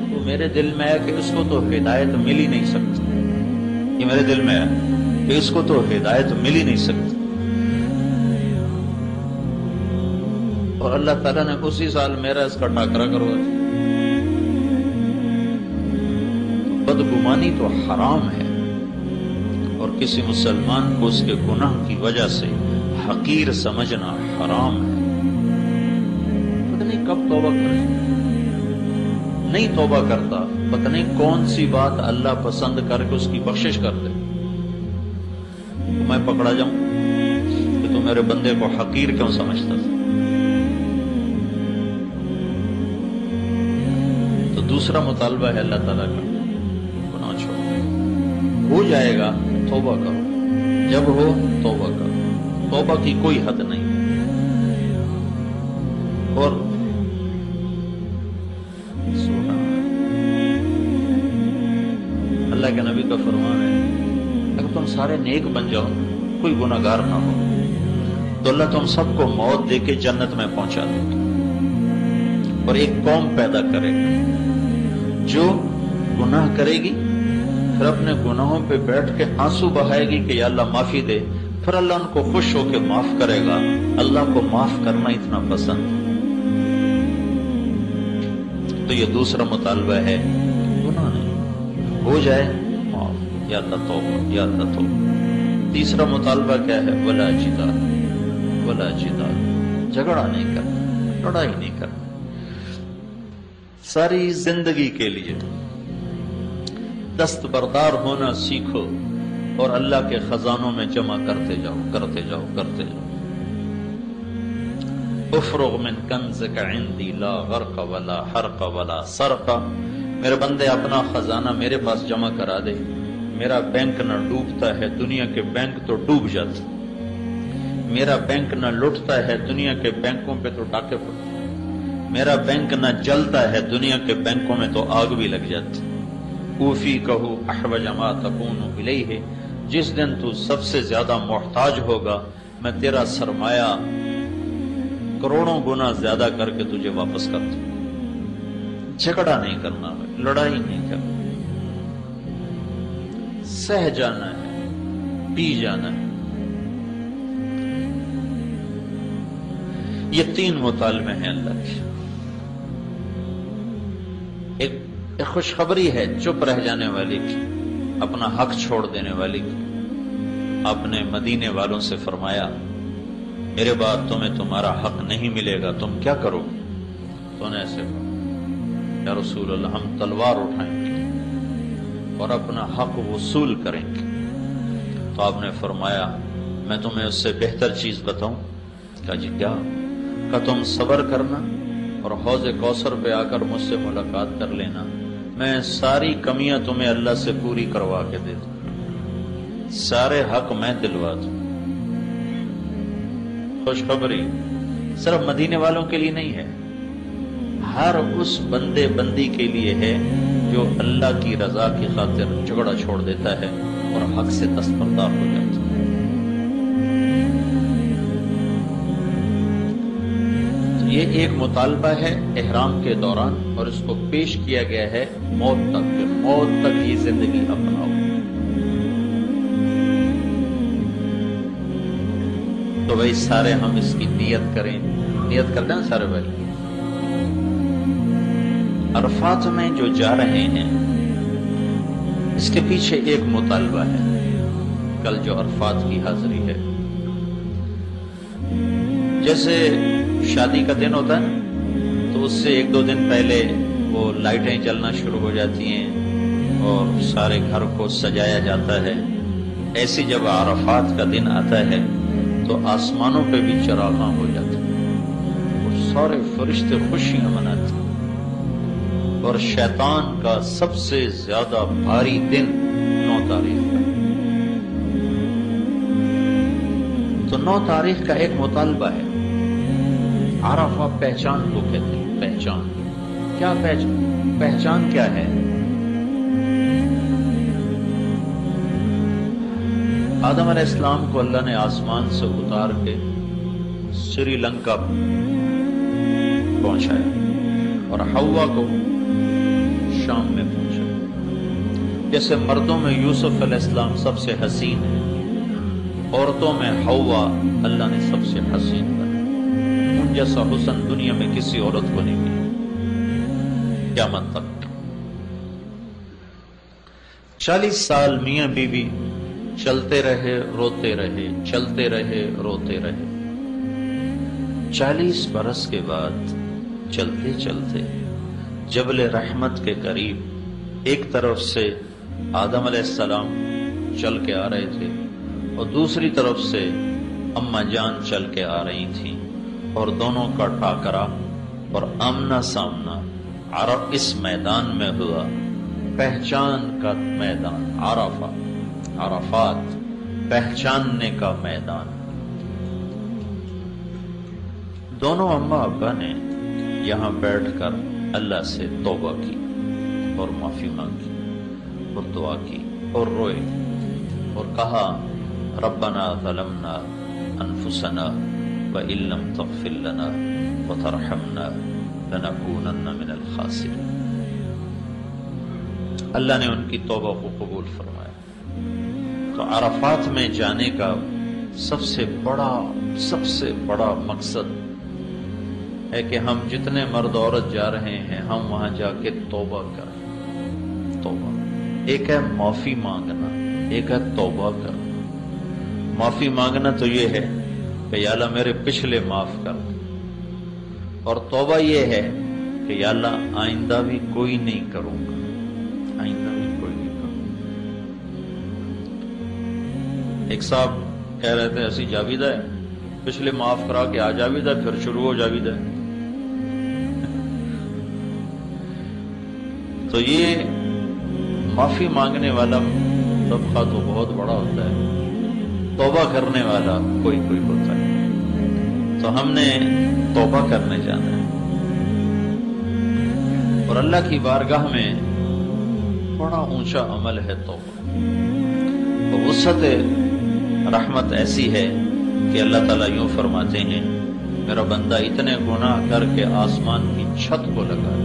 تو میرے دل میں ہے کہ اس کو تو ہدایت مل ہی نہیں سکتی، یہ میرے دل میں ہے کہ اس کو تو ہدایت مل ہی نہیں سکتی۔ اور اللہ تعالیٰ نے اسی سال میرا اس کا ٹاکرا کروا دیا۔ بدگمانی تو حرام ہے، اور کسی مسلمان کو اس کے گناہ کی وجہ سے حقیر سمجھنا حرام ہے۔ پتہ نہیں کب توبہ کرے، نہیں توبہ کرتا، پتہ نہیں کون سی بات اللہ پسند کر کے اس کی بخشش کر دے، تو میں پکڑا جاؤں کہ تو میرے بندے کو حقیر کیوں سمجھتا تھا۔ تو دوسرا مطالبہ ہے اللہ تعالیٰ کا، گناہ چھوڑو، ہو جائے گا توبہ کرو، جب ہو توبہ کرو، توبہ کی کوئی حد نہیں۔ اور اللہ کے نبی کا فرمان ہے اگر تم سارے نیک بن جاؤ، کوئی گناہگار نہ ہو، تو اللہ تم سب کو موت دے کے جنت میں پہنچا دے گا، اور ایک قوم پیدا کرے گا جو گناہ کرے گی، پھر اپنے گناہوں پہ بیٹھ کے آنسو بہائے گی کہ یا اللہ معافی دے، پھر اللہ ان کو خوش ہو کے معاف کرے گا۔ اللہ کو معاف کرنا اتنا پسند۔ تو یہ دوسرا مطالبہ ہے، گناہ نہیں، ہو جائے معاف، یا اللہ توبہ، یا اللہ توبہ۔ تیسرا مطالبہ کیا ہے؟ ولا جدال، ولا جدال، جھگڑا نہیں کرنا، لڑائی نہیں کرنا۔ ساری زندگی کے لیے دستبردار ہونا سیکھو، اور اللہ کے خزانوں میں جمع کرتے جاؤ، کرتے جاؤ، کرتے جاؤ۔ افرغ من کنزک عندی لا غرق ولا حرق ولا سرق، میرے بندے اپنا خزانہ میرے پاس جمع کرا دے، میرا بینک نہ ڈوبتا ہے، دنیا کے بینک تو ڈوب جاتے، میرا بینک نہ لٹتا ہے، دنیا کے بینکوں پہ تو ڈاکے پڑتے، میرا بینک نہ جلتا ہے، دنیا کے بینکوں میں تو آگ بھی لگ جاتی۔ اوفی کہو احوج ما تکون الیہ، جس دن تو سب سے زیادہ محتاج ہوگا میں تیرا سرمایہ کروڑوں گنا زیادہ کر کے تجھے واپس کر دوں۔ جھگڑا نہیں کرنا، لڑائی نہیں کرنا، سہ جانا ہے، پی جانا ہے۔ یہ 3 مطالبے ہیں اللہ کے۔ ایک خوشخبری ہے چپ رہ جانے والی کی، اپنا حق چھوڑ دینے والی کی۔ آپ نے مدینے والوں سے فرمایا میرے بعد تمہیں تمہارا حق نہیں ملے گا، تم کیا کرو گے؟ تو نے ایسے کہا یا رسول اللہ ہم تلوار اٹھائیں گے اور اپنا حق وصول کریں گے۔ تو آپ نے فرمایا میں تمہیں اس سے بہتر چیز بتاؤں؟ کہا جی کیا؟ کہ تم صبر کرنا اور حوض کوثر پہ آ کر مجھ سے ملاقات کر لینا، میں ساری کمیاں تمہیں اللہ سے پوری کروا کے دے دوں، سارے حق میں دلوا دوں۔ خوشخبری صرف مدینے والوں کے لیے نہیں ہے، ہر اس بندے بندی کے لیے ہے جو اللہ کی رضا کی خاطر جھگڑا چھوڑ دیتا ہے اور حق سے دستبردار ہو جاتا ہے۔ یہ ایک مطالبہ ہے احرام کے دوران، اور اس کو پیش کیا گیا ہے موت تک، کہ موت تک یہ زندگی اپناؤ۔ تو بھائی سارے ہم اس کی نیت کریں، نیت کرتے ہیں سارے بھائی۔ عرفات میں جو جا رہے ہیں اس کے پیچھے ایک مطالبہ ہے۔ کل جو عرفات کی حاضری ہے، جیسے شادی کا دن ہوتا ہے تو اس سے 1-2 دن پہلے وہ لائٹیں جلنا شروع ہو جاتی ہیں اور سارے گھر کو سجایا جاتا ہے، ایسی جب عرفات کا دن آتا ہے تو آسمانوں پہ بھی چراغاں ہو جاتے ہیں اور سارے فرشتے خوشیاں مناتے ہیں، اور شیطان کا سب سے زیادہ بھاری دن 9 تاریخ کا۔ تو 9 تاریخ کا ایک مطالبہ ہے، عرفہ پہچان کو کہتے ہیں۔ پہچان کیا؟ پہچان کیا ہے؟ آدم علیہ السلام کو اللہ نے آسمان سے اتار کے سری لنکا پہنچایا اور حوا کو شام میں پہنچایا۔ جیسے مردوں میں یوسف علیہ السلام سب سے حسین ہے، عورتوں میں حوا اللہ نے سب سے حسین بنا، ان جیسا حسن دنیا میں کسی عورت کو نہیں ملا قیامت تک۔ 40 سال میاں بیوی چلتے رہے روتے رہے، چلتے رہے روتے رہے۔ 40 برس کے بعد چلتے چلتے جبل رحمت کے قریب ایک طرف سے آدم علیہ السلام چل کے آ رہے تھے اور دوسری طرف سے اماں جان چل کے آ رہی تھیں، اور دونوں کا ٹاکرا اور آمنا سامنا عرب اس میدان میں ہوا، پہچان کا میدان، عرفہ، عرفات، پہچاننے کا میدان۔ دونوں اماں ابا نے یہاں بیٹھ کر اللہ سے توبہ کی اور معافی مانگی اور دعا کی اور روئے اور کہا ربنا ظلمنا انفسنا وإن لم تغفر لنا وترحمنا لنكونن من الخاسرین۔ اللہ نے ان کی توبہ کو قبول فرمایا۔ تو عرفات میں جانے کا سب سے بڑا مقصد ہے کہ ہم جتنے مرد عورت جا رہے ہیں ہم وہاں جا کے توبہ کریں۔ توبہ ایک ہے معافی مانگنا، ایک ہے توبہ کرنا۔ معافی مانگنا تو یہ ہے کہ یا اللہ میرے پچھلے معاف کر دو، اور توبہ یہ ہے کہ یا اللہ آئندہ بھی کوئی نہیں کروں گا، آئندہ بھی کوئی نہیں کروں گا۔ ایک صاحب کہہ رہے تھے ایسی جاویدہ ہے، پچھلے معاف کرا کے آ جاویدہ پھر شروع ہو جاویدہ ہے۔ تو یہ معافی مانگنے والا طبقہ تو بہت بڑا ہوتا ہے، توبہ کرنے والا کوئی کوئی ہوتا ہے۔ تو ہم نے توبہ کرنے جانا ہے، اور اللہ کی بارگاہ میں بڑا اونچا عمل ہے توبہ۔ تو وسعت رحمت ایسی ہے کہ اللہ تعالیٰ یوں فرماتے ہیں میرا بندہ اتنے گناہ کر کے آسمان کی چھت کو لگا،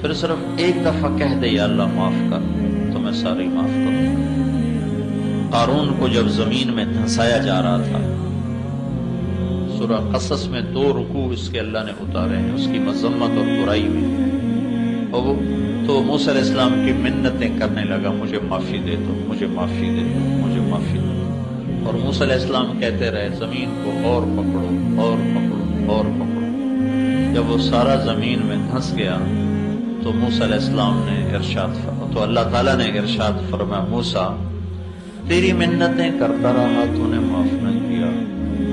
پھر صرف ایک دفعہ کہہ دے یا اللہ معاف کر تو میں سارے معاف کروں گا۔ قارون کو جب زمین میں دھنسایا جا رہا تھا، سورہ قصص میں 2 رکوع اس کے اللہ نے اتارے ہیں اس کی مذمت اور برائی میں، اور وہ تو موسیٰ علیہ السلام کی منتیں کرنے لگا، مجھے معافی دے دو، مجھے معافی دے دو، مجھے معافی دے دو، اور موسیٰ علیہ السلام کہتے رہے زمین کو اور پکڑو اور پکڑو اور پکڑو۔ جب وہ سارا زمین میں دھنس گیا تو موسیٰ علیہ السلام نے تو اللہ تعالیٰ نے ارشاد فرمایا، موسیٰ تیری منتیں کرتا رہا، تو نے معاف نہ کیا،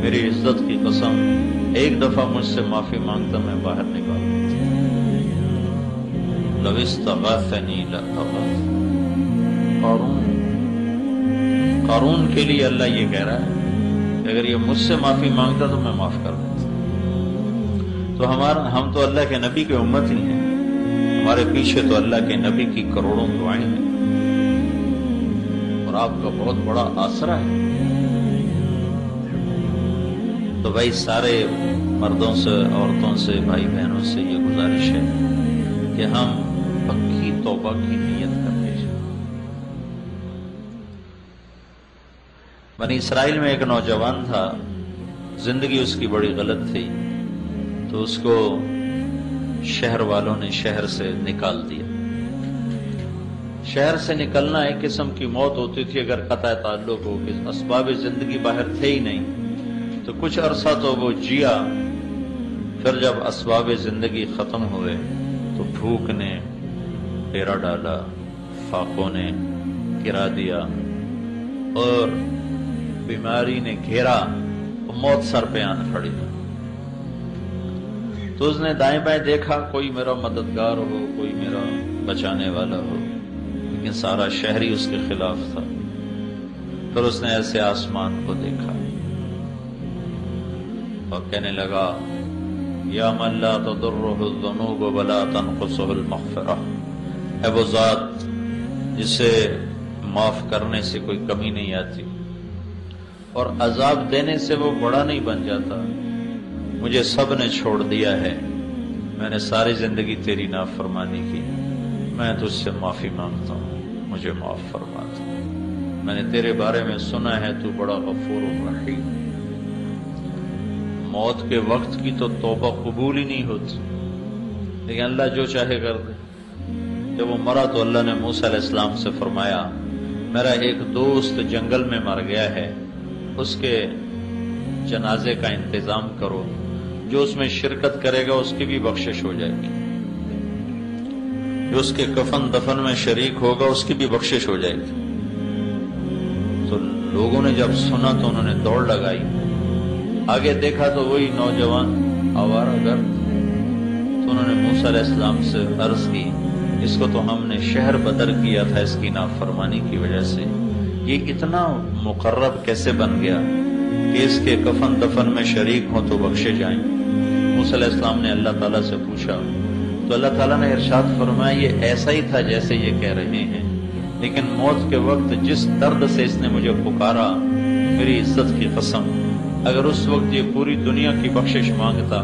میری عزت کی قسم ایک دفعہ مجھ سے معافی مانگتا میں باہر نکال دیتا۔ لو استغاثنی لأغاث۔ قارون کے لیے اللہ یہ کہہ رہا ہے کہ اگر یہ مجھ سے معافی مانگتا تو میں معاف کر دیتا۔ تو ہم تو اللہ کے نبی کے امت ہی ہیں، ہمارے پیچھے تو اللہ کے نبی کی کروڑوں دعائیں ہیں اور آپ کا بہت بڑا آسرا ہے۔ تو بھائی سارے مردوں سے، عورتوں سے، بھائی بہنوں سے یہ گزارش ہے کہ ہم پکی توبہ کی نیت کرتے ہیں۔ بنی اسرائیل میں ایک نوجوان تھا، زندگی اس کی بڑی غلط تھی، تو اس کو شہر والوں نے شہر سے نکال دیا۔ شہر سے نکلنا ایک قسم کی موت ہوتی تھی اگر قطع تعلق ہو کہ اسباب زندگی باہر تھے ہی نہیں، تو کچھ عرصہ تو وہ جیا، پھر جب اسباب زندگی ختم ہوئے تو بھوک نے ڈیرا ڈالا، فاقوں نے گرا دیا اور بیماری نے گھیرا، موت سر پہ آن کھڑی۔ تو اس نے دائیں بائیں دیکھا کوئی میرا مددگار ہو، کوئی میرا بچانے والا ہو، لیکن سارا شہر ہی اس کے خلاف تھا۔ پھر اس نے ایسے آسمان کو دیکھا اور کہنے لگا، یا من لا تضرہ الذنوب ولا تنقصہ المغفرہ، اے وہ ذات جسے معاف کرنے سے کوئی کمی نہیں آتی اور عذاب دینے سے وہ بڑا نہیں بن جاتا، مجھے سب نے چھوڑ دیا ہے، میں نے ساری زندگی تیری نافرمانی کی، میں تجھ سے معافی مانگتا ہوں، مجھے معاف فرما دے، میں نے تیرے بارے میں سنا ہے تو بڑا غفور الرحیم۔ موت کے وقت کی تو توبہ قبول ہی نہیں ہوتی، لیکن اللہ جو چاہے کر دے۔ جب وہ مرا تو اللہ نے موسیٰ علیہ السلام سے فرمایا، میرا ایک دوست جنگل میں مر گیا ہے، اس کے جنازے کا انتظام کرو، جو اس میں شرکت کرے گا اس کی بھی بخشش ہو جائے گی، جو اس کے کفن دفن میں شریک ہوگا اس کی بھی بخشش ہو جائے گی۔ تو لوگوں نے جب سنا تو انہوں نے دوڑ لگائی، آگے دیکھا تو وہی نوجوان آوارہ گرد، تو انہوں نے موسیٰ علیہ السلام سے عرض کی، اس کو تو ہم نے شہر بدر کیا تھا اس کی نافرمانی کی وجہ سے، یہ اتنا مقرب کیسے بن گیا کہ اس کے کفن دفن میں شریک ہوں تو بخشے جائیں۔ موسیٰ علیہ السلام نے اللہ تعالیٰ سے پوچھا تو اللہ تعالیٰ نے ارشاد فرمایا، یہ ایسا ہی تھا جیسے یہ کہہ رہے ہیں، لیکن موت کے وقت جس درد سے اس نے مجھے پکارا، میری عزت کی قسم اگر اس وقت یہ پوری دنیا کی بخشش مانگتا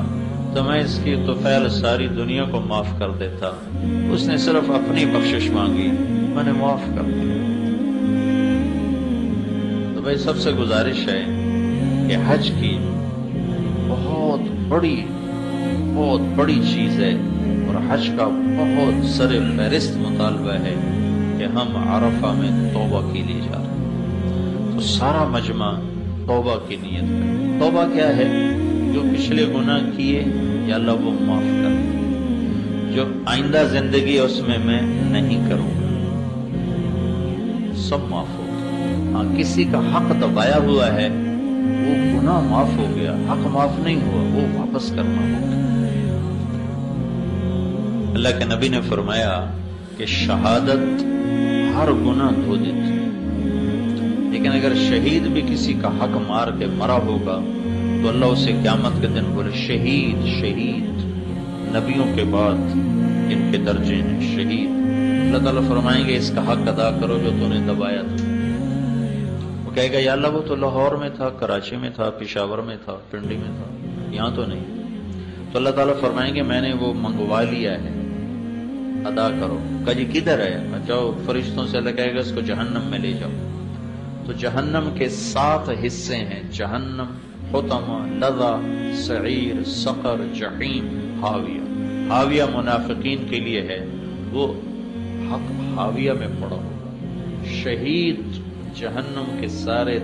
تو میں اس کی طفیل ساری دنیا کو معاف کر دیتا، اس نے صرف اپنی بخشش مانگی، میں نے معاف کر دیا۔ تو بھائی سب سے گزارش ہے کہ حج کی بہت بڑی چیز ہے اور حج کا بہت سر فہرست مطالبہ ہے کہ ہم عرفہ میں توبہ کے لیے جا رہے ہیں، تو سارا مجمع توبہ کی نیت کرے۔ توبہ کیا ہے؟ جو پچھلے گناہ کیے یا اللہ وہ معاف کر دے، جو آئندہ زندگی اس میں نہیں کروں گا، سب معاف ہوگا۔ ہاں کسی کا حق دبایا ہوا ہے، وہ گناہ معاف ہو گیا، حق معاف نہیں ہوا، وہ واپس کرنا ہوگا۔ اللہ کے نبی نے فرمایا کہ شہادت ہر گناہ دھو دیتی، لیکن اگر شہید بھی کسی کا حق مار کے مرا ہوگا تو اللہ اسے قیامت کے دن بولے، شہید نبیوں کے بعد ان کے درجے ہیں شہید۔ اللہ تعالیٰ فرمائیں گے اس کا حق ادا کرو جو تو نے دبایا تھا۔ وہ کہے گا یا اللہ وہ تو لاہور میں تھا، کراچی میں تھا، پشاور میں تھا، پنڈی میں تھا، یہاں تو نہیں۔ تو اللہ تعالیٰ فرمائیں گے میں نے وہ منگوا لیا ہے، ادا کرو۔ کہا جی کدھر ہے؟ جاؤ فرشتوں سے، اللہ کہے گا اس کو جہنم میں لے جاؤ۔ تو جہنم کے 7 حصے ہیں، جہنم حطمہ، لظہ، سعیر، سقر، جحیم، حاویہ۔ حاویہ منافقین کے لیے ہے، وہ حق حاویہ میں پڑا ہوگا۔ شہید جہنم کے سارے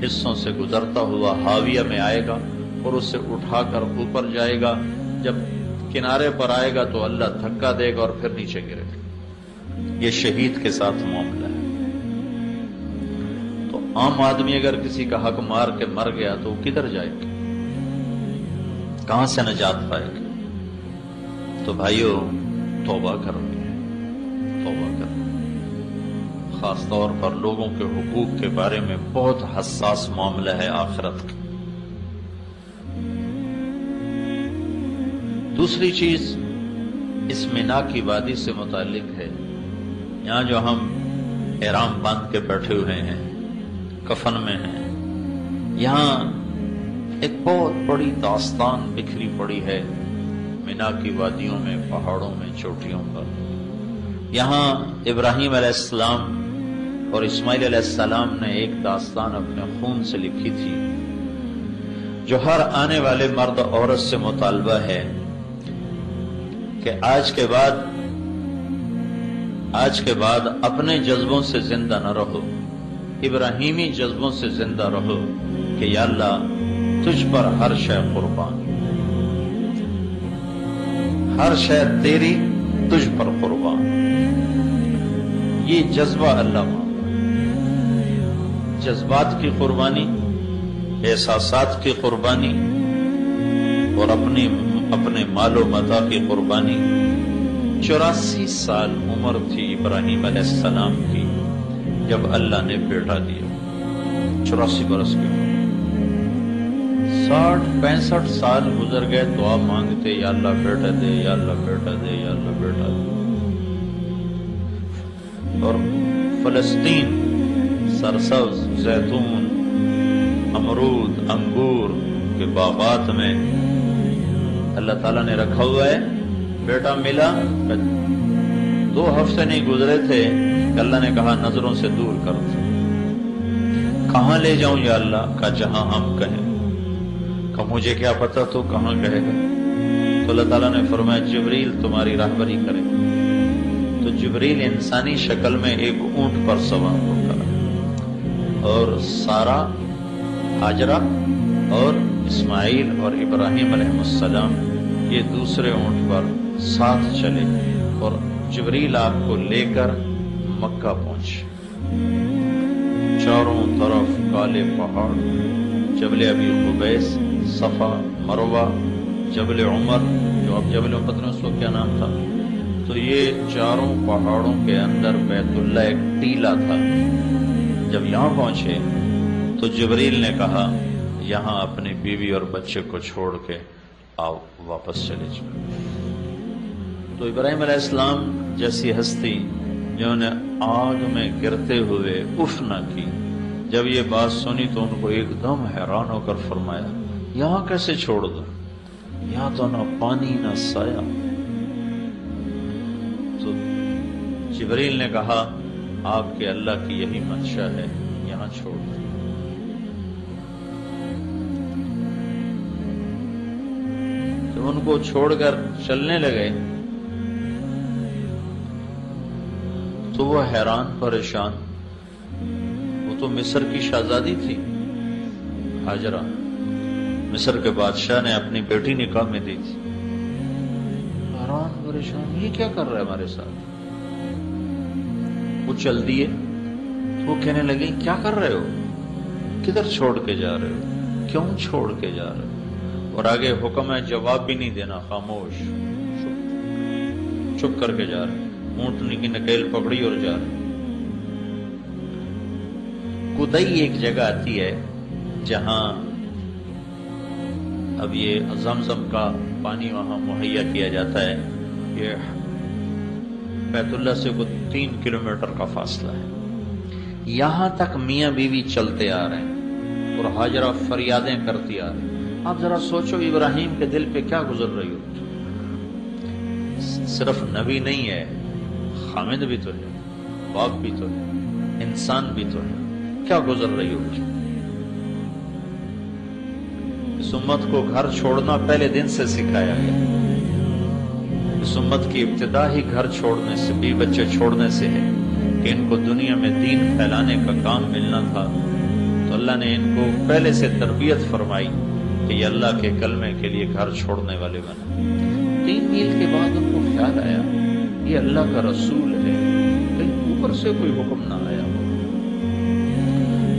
حصوں سے گزرتا ہوا حاویہ میں آئے گا اور اسے اٹھا کر اوپر جائے گا۔ جب کنارے پر آئے گا تو اللہ دھکا دے گا اور پھر نیچے گرے گا۔ یہ شہید کے ساتھ معاملہ ہے۔ تو عام آدمی اگر کسی کا حق مار کے مر گیا تو وہ کدھر جائے گا؟ کہاں سے نجات پائے گا؟ تو بھائیو توبہ کرو، توبہ کرو۔ خاص طور پر لوگوں کے حقوق کے بارے میں بہت حساس معاملہ ہے آخرت کا۔ دوسری چیز اس مینا کی وادی سے متعلق ہے۔ یہاں جو ہم احرام باندھ کے بیٹھے ہوئے ہیں، کفن میں ہیں، یہاں ایک بہت بڑی داستان بکھری پڑی ہے مینا کی وادیوں میں، پہاڑوں میں، چوٹیوں پر۔ یہاں ابراہیم علیہ السلام اور اسماعیل علیہ السلام نے ایک داستان اپنے خون سے لکھی تھی، جو ہر آنے والے مرد عورت سے مطالبہ ہے کہ آج کے بعد اپنے جذبوں سے زندہ نہ رہو، ابراہیمی جذبوں سے زندہ رہو کہ یا اللہ تجھ پر ہر شے قربان، ہر شے تیری، تجھ پر قربان۔ یہ جذبہ اللہ مانگتا، جذبات کی قربانی، احساسات کی قربانی اور اپنے مال و متاع کی قربانی۔ 84 سال عمر تھی ابراہیم علیہ السلام کی جب اللہ نے بیٹا دیا، 84 برس کے عمر۔ 60-65 سال گزر گئے، دعا مانگتے، یا اللہ بیٹا دے، یا اللہ بیٹا دے، یا اللہ بیٹا دے۔ اور فلسطین سرسبز زیتون، امرود، انگور کے باغات میں اللہ تعالیٰ نے رکھا ہوا ہے، بیٹا ملا۔ 2 ہفتے نہیں گزرے تھے کہ اللہ نے کہا نظروں سے دور کر دو۔ کہاں لے جاؤں یا اللہ؟ کہا جہاں ہم کہیں۔ کہا مجھے کیا پتا تو کہاں کہے گا؟ تو اللہ تعالیٰ نے فرمایا جبریل تمہاری راہبری کرے۔ تو جبریل انسانی شکل میں ایک اونٹ پر سوار ہو کر، اور سارا، ہاجرہ اور اسماعیل اور ابراہیم علیہ السلام یہ دوسرے اونٹ پر ساتھ چلے، اور جبریل آپ کو لے کر مکہ پہنچے۔ چاروں طرف کالے پہاڑ، جبل ابی قبیس، صفا، مروہ، جبل عمر، جو اب جبل عمر، پتہ نہیں اس کو کیا نام تھا۔ تو یہ چاروں پہاڑوں کے اندر بیت اللہ ایک ٹیلا تھا۔ جب یہاں پہنچے تو جبریل نے کہا یہاں اپنی بیوی اور بچے کو چھوڑ کے آؤ، واپس چلے جاؤ۔ تو ابراہیم علیہ السلام جیسی ہستی جنہوں نے آگ میں گرتے ہوئے اف نہ کی، جب یہ بات سنی تو ان کو ایک دم حیران ہو کر فرمایا یہاں کیسے چھوڑ دو؟ یہاں تو نہ پانی نہ سایہ۔ تو جبریل نے کہا آپ کے اللہ کی یہی منشا ہے، یہاں چھوڑ دو۔ جب ان کو چھوڑ کر چلنے لگے تو وہ حیران پریشان۔ وہ تو مصر کی شہزادی تھی ہاجرہ، مصر کے بادشاہ نے اپنی بیٹی نکاح میں دی تھی۔ حیران پریشان، یہ کیا کر رہا ہے ہمارے ساتھ؟ وہ چل دیے تو وہ کہنے لگے کیا کر رہے ہو؟ کدھر چھوڑ کے جا رہے ہو؟ کیوں چھوڑ کے جا رہے ہو؟ اور آگے حکم ہے جواب بھی نہیں دینا، خاموش، چپ کر کے جا رہے۔ اونٹنی کی نکیل پکڑی اور جا رہے۔ کدئی ایک جگہ آتی ہے جہاں اب یہ زمزم کا پانی وہاں مہیا کیا جاتا ہے۔ یہ بیت اللہ سے کوئی 3 کلومیٹر کا فاصلہ ہے۔ یہاں تک میاں بیوی چلتے آ رہے ہیں اور ہاجرہ فریادیں کرتی آ رہی ہیں۔ آپ ذرا سوچو ابراہیم کے دل پہ کیا گزر رہی ہو؟ صرف نبی نہیں ہے، خامد بھی تو ہے، باپ بھی تو ہے، انسان بھی تو ہے، کیا گزر رہی ہوگی؟ اس امت کو گھر چھوڑنا پہلے دن سے سکھایا گیا. اس امت کی ابتدا ہی گھر چھوڑنے سے، بیوی بچے چھوڑنے سے ہے کہ ان کو دنیا میں دین پھیلانے کا کام ملنا تھا. تو اللہ نے ان کو پہلے سے تربیت فرمائی کہ یہ اللہ کے کلمے کے لیے گھر چھوڑنے والے بنے. 3 میل کے بعد ان کو خیال آیا یہ اللہ کا رسول ہے، کہیں اوپر سے کوئی حکم نہ آیا ہو.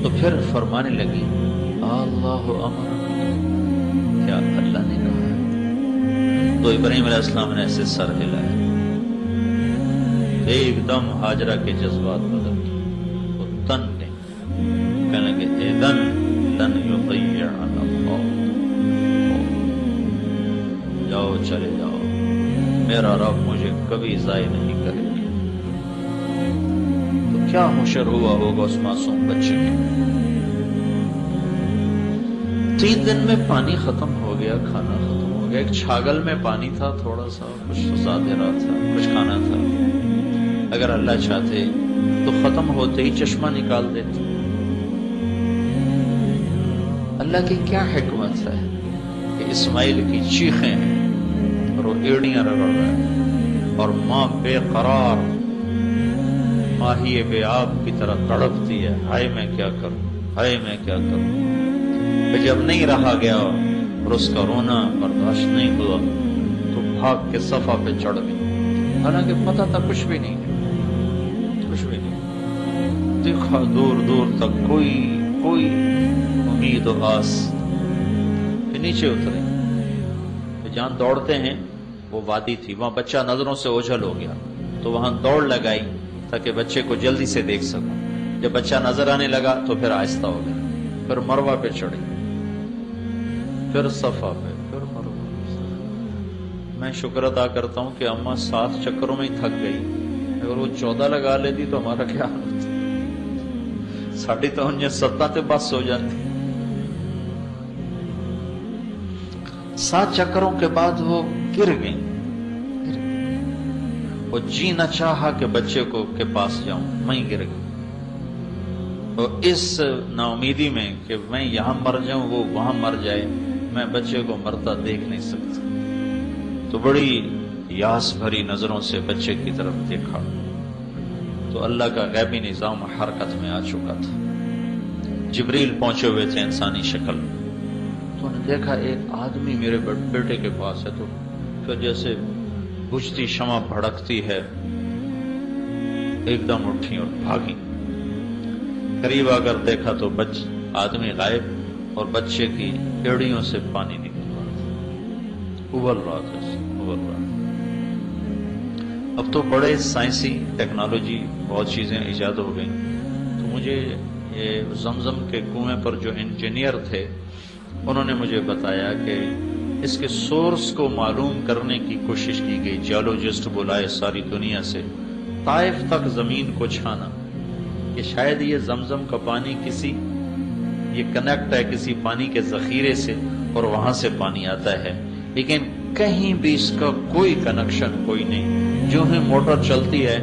تو پھر فرمانے لگی اللہ امر، کیا اللہ نے کہا ہے؟ تو ابراہیم علیہ السلام نے ایسے سر ہلایا، ایک دم ہاجرہ کے جذبات بدل گئے. وہ تن نے کہنے لگے اذن لن یضیعنا اللہ، جاؤ چلے جاؤ، میرا رب مجھے کبھی ضائع نہیں کرے گا. تو کیا حشر ہوا ہوگا اس معصوم بچے کے. 3 دن میں پانی ختم ہو گیا، کھانا ختم ہو گیا. ایک چھاگل میں پانی تھا تھوڑا سا، کچھ زیادہ رہا تھا، کچھ کھانا تھا. اگر اللہ چاہتے تو ختم ہوتے ہی چشمہ نکال دیتے. اللہ کی کیا حکمت ہے کہ اسماعیل کی چیخیں ہیں اور وہ ایڑیاں رگڑ رہا ہے، اور ماں بے قرار ماہی بے آب کی طرح تڑپتی ہے، ہائے میں کیا کروں، ہائے میں کیا کروں. جب نہیں رہا گیا اور اس کا رونا برداشت نہیں ہوا تو بھاگ کے صفا پہ چڑھ گئی. حالانکہ پتہ تھا کچھ بھی نہیں، کچھ بھی نہیں. دیکھا دور دور تک کوئی امید و آس. پھر نیچے اترے، جہاں دوڑتے ہیں وہ وادی تھی، وہاں بچہ نظروں سے اوجھل ہو گیا تو وہاں دوڑ لگائی تاکہ بچے کو جلدی سے دیکھ سکوں. جب بچہ نظر آنے لگا تو پھر آہستہ ہو گیا. پھر مروہ پہ چڑھی، پھر صفا پہ، پھر مروہ. میں شکر ادا کرتا ہوں کہ اماں 7 چکروں میں ہی تھک گئی. اگر وہ 14 لگا لیتی تو ہمارا کیا حال ہوتا. ساڑھی تو انہیں 7 تے بس ہو جاتی. 7 چکروں کے بعد وہ گر گئی. وہ جی نہ چاہا کہ بچے کو کے پاس جاؤں، میں ہی گر گئی. اور اس نا امیدی میں کہ میں یہاں مر جاؤں وہ وہاں مر جائے، میں بچے کو مرتا دیکھ نہیں سکتا. تو بڑی یاس بھری نظروں سے بچے کی طرف دیکھا تو اللہ کا غیبی نظام حرکت میں آ چکا تھا. جبریل پہنچے ہوئے تھے انسانی شکل. تو نے دیکھا ایک آدمی میرے بیٹے کے پاس ہے. تو پھر جیسے بجھتی شمع بھڑکتی ہے ایک دم اٹھی اور بھاگی. قریب آ کر دیکھا تو آدمی غائب اور بچے کی ایڑیوں سے پانی نکل رہا تھا، ابل رہا تھا، ابل رہا تھا. اب تو بڑے سائنسی ٹیکنالوجی بہت چیزیں ایجاد ہو گئیں. تو مجھے یہ زمزم کے کنویں پر جو انجینئر تھے انہوں نے مجھے بتایا کہ اس کے سورس کو معلوم کرنے کی کوشش کی گئی. جیولوجسٹ بلائے ساری دنیا سے، طائف تک زمین کو چھانا کہ شاید یہ زمزم کا پانی یہ کنیکٹ ہے کسی پانی کے ذخیرے سے اور وہاں سے پانی آتا ہے. لیکن کہیں بھی اس کا کوئی کنیکشن کوئی نہیں. جو ہی موٹر چلتی ہے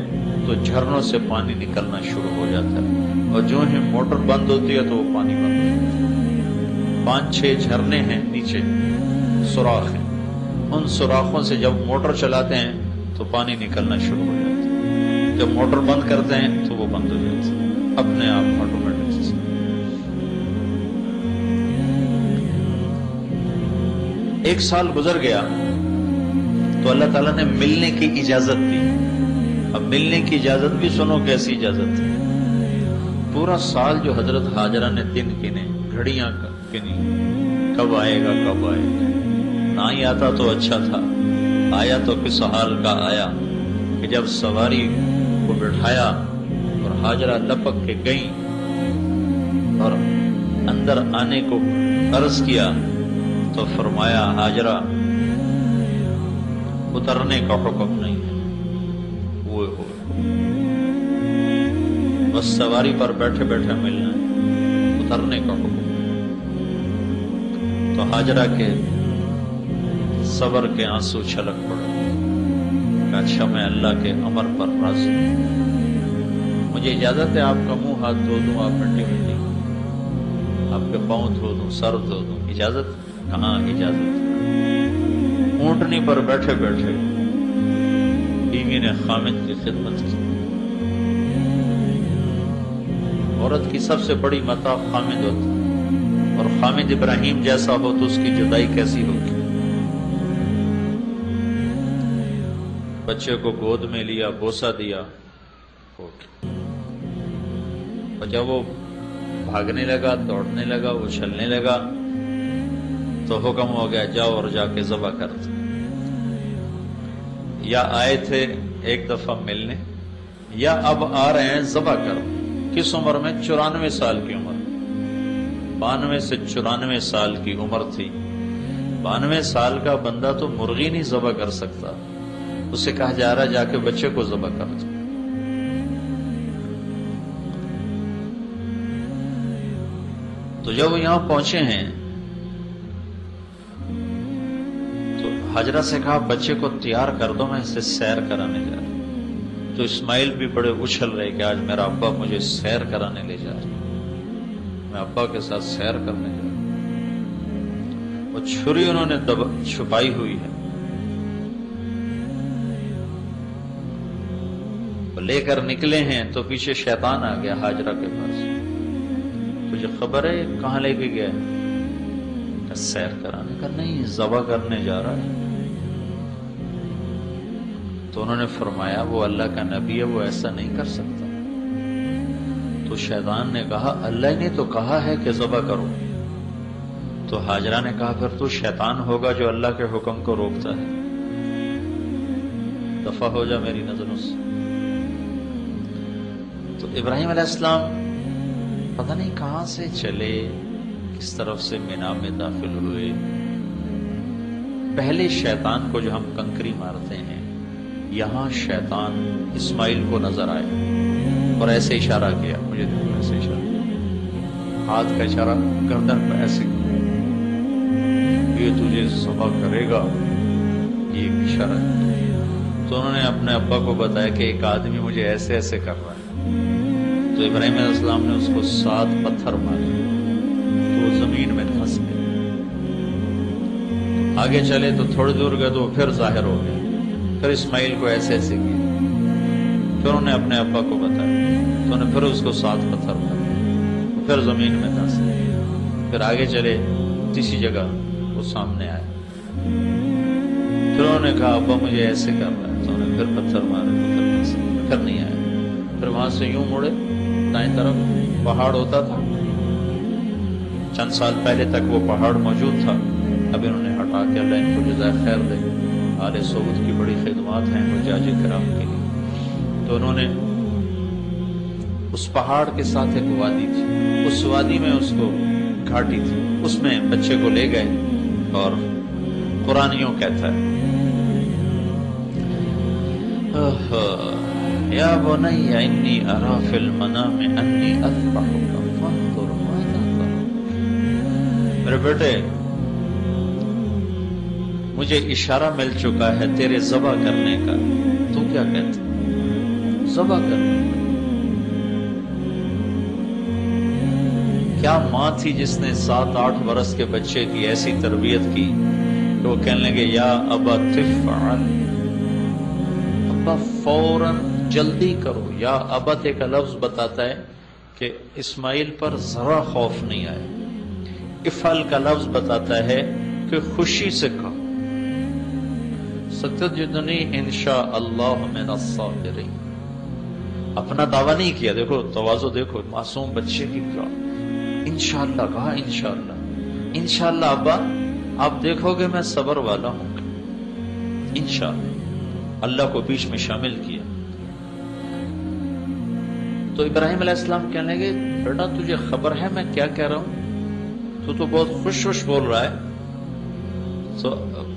تو جھرنوں سے پانی نکلنا شروع ہو جاتا ہے، اور جو ہی موٹر بند ہوتی ہے تو وہ پانی بند ہو جاتا ہے. 5-6 جھرنے ہیں نیچے، سوراخ ہیں. ان سوراخوں سے جب موٹر چلاتے ہیں تو پانی نکلنا شروع ہو جاتا ہے. جب موٹر بند کرتے ہیں تو وہ بند ہو جاتا ہے اپنے آپ آٹومیٹک. 1 سال گزر گیا تو اللہ تعالیٰ نے ملنے کی اجازت دی. اب ملنے کی اجازت بھی سنو کیسی اجازت ہے. پورا سال جو حضرت ہاجرہ نے دن گنے، گھڑیاں گنی، کب آئے گا کب آئے گا. نہ ہی آتا تو اچھا تھا، آیا تو کس حال کا آیا کہ جب سواری کو بٹھایا اور ہاجرہ لپک کے گئیں اور اندر آنے کو عرض کیا تو فرمایا ہاجرہ اترنے کا حکم نہیں ہے، وہ بس سواری پر بیٹھے بیٹھے ملنا ہے، اترنے کا حکم. تو ہاجرہ کے صبر کے آنسو چھلک پڑے. اچھا میں اللہ کے امر پر راضی ہوں، مجھے اجازت ہے آپ کا منہ ہاتھ دھو دوں، آپ مٹی مٹی آپ کے پاؤں دھو دوں، سر دھو دوں، اجازت. کہاں اجازت؟ اونٹنی پر بیٹھے بیٹھے بیوی نے خامد کی خدمت کی. عورت کی سب سے بڑی متاع خامد ہوتا ہے، اور خامد ابراہیم جیسا ہو تو اس کی جدائی کیسی ہوگی. بچے کو گود میں لیا، بوسہ دیا، اور جب وہ بھاگنے لگا، دوڑنے لگا، اچھلنے لگا تو حکم ہو گیا جاؤ اور جا کے ذبح کر دو. یا آئے تھے ایک دفعہ ملنے، یا اب آ رہے ہیں ذبح کر. کس عمر میں؟ 94 سال کی عمر. 92 سے 94 سال کی عمر تھی. 92 سال کا بندہ تو مرغی نہیں ذبح کر سکتا، اسے کہا جا رہا جا کے بچے کو ذبح کر دو. تو جب وہ یہاں پہنچے ہیں تو حجرہ سے کہا بچے کو تیار کر دو، میں اسے سیر کرانے جا رہا ہوں. تو اسماعیل بھی بڑے اچھل رہے کہ آج میرا ابا مجھے سیر کرانے لے جا رہا، میں ابا کے ساتھ سیر کرنے جا رہا ہوں. وہ چھری انہوں نے چھپائی ہوئی ہے، وہ لے کر نکلے ہیں تو پیچھے شیطان آ گیا حاجرہ کے پاس. تجھے خبر ہے کہاں لے کے گیا؟ سیر کرانے کا. نہیں، ذبح کرنے جا رہا ہے. تو انہوں نے فرمایا وہ اللہ کا نبی ہے، وہ ایسا نہیں کر سکتا. تو شیطان نے کہا اللہ نے تو کہا ہے کہ ذبح کرو. تو حاجرہ نے کہا پھر تو شیطان ہوگا جو اللہ کے حکم کو روکتا ہے، دفع ہو جا میری نظروں سے. تو ابراہیم علیہ السلام پتہ نہیں کہاں سے چلے، کس طرف سے مینا میں داخل ہوئے. پہلے شیطان کو جو ہم کنکری مارتے ہیں، یہاں شیطان اسماعیل کو نظر آئے اور ایسے اشارہ کیا، مجھے دیکھو ایسے اشارہ، ہاتھ کا اشارہ گردن پہ ایسے کیا، یہ تجھے ذبح کرے گا، یہ ایک اشارہ. تو انہوں نے اپنے ابا کو بتایا کہ ایک آدمی مجھے ایسے ایسے کر رہا ہے. تو ابراہیم علیہ السلام نے اس کو 7 پتھر مارے تو وہ زمین میں پھنس گئے. آگے چلے تو تھوڑی دور گئے تو وہ پھر ظاہر ہو گئے. پھر اسماعیل کو ایسے ایسے کیا. پھر انہوں نے اپنے ابا کو بتایا تو انہوں نے پھر اس کو 7 پتھر مارے، پھر زمین میں دھنس گئے. پھر آگے چلے، تیسری جگہ وہ سامنے آیا. پھر انہوں نے کہا ابا مجھے ایسے کر رہا ہے. تو انہوں نے پھر پتھر مارے، پھر نہیں آیا. پھر وہاں سے یوں مڑے، دائیں طرف پہاڑ ہوتا تھا، چند سال پہلے تک وہ پہاڑ موجود تھا، اب انہوں نے ہٹا کے، اللہ ان کو جزائے خیر دے، آل سعود کی بڑی خدمات ہیں حجاج کرام کے لیے. تو انہوں نے اس پہاڑ کے ساتھ ایک وادی تھی، اس وادی میں اس کو گھاٹی تھی، اس میں بچے کو لے گئے. اور قرآن یوں کہتا ہے یا بنی انی ارا فی المنام انی اذبحک فانظر ماذا ترى. میرے بیٹے مجھے اشارہ مل چکا ہے تیرے ذبح کرنے کا، تو کیا کہتا؟ ذبح کرنے. کیا ماں تھی جس نے 7-8 برس کے بچے کی ایسی تربیت کی کہ وہ کہنے لگے یا ابا تفعل، ابا فوراً جلدی کرو. یا ابت ایک لفظ بتاتا ہے کہ اسماعیل پر ذرا خوف نہیں آیا. افعل کا لفظ بتاتا ہے کہ خوشی سے کہو ستجدنی انشاء اللہ من الصابرین. اپنا دعویٰ نہیں کیا. دیکھو تواضع، دیکھو معصوم بچے کی کیا انشاءاللہ کہا. انشاءاللہ ابا آپ دیکھو گے میں صبر والا ہوں. انشاءاللہ اللہ کو بیچ میں شامل کیا. تو ابراہیم علیہ السلام کہنے لگے بیٹا تجھے خبر ہے میں کیا کہہ رہا ہوں؟ تو بہت خوش بول رہا ہے. تو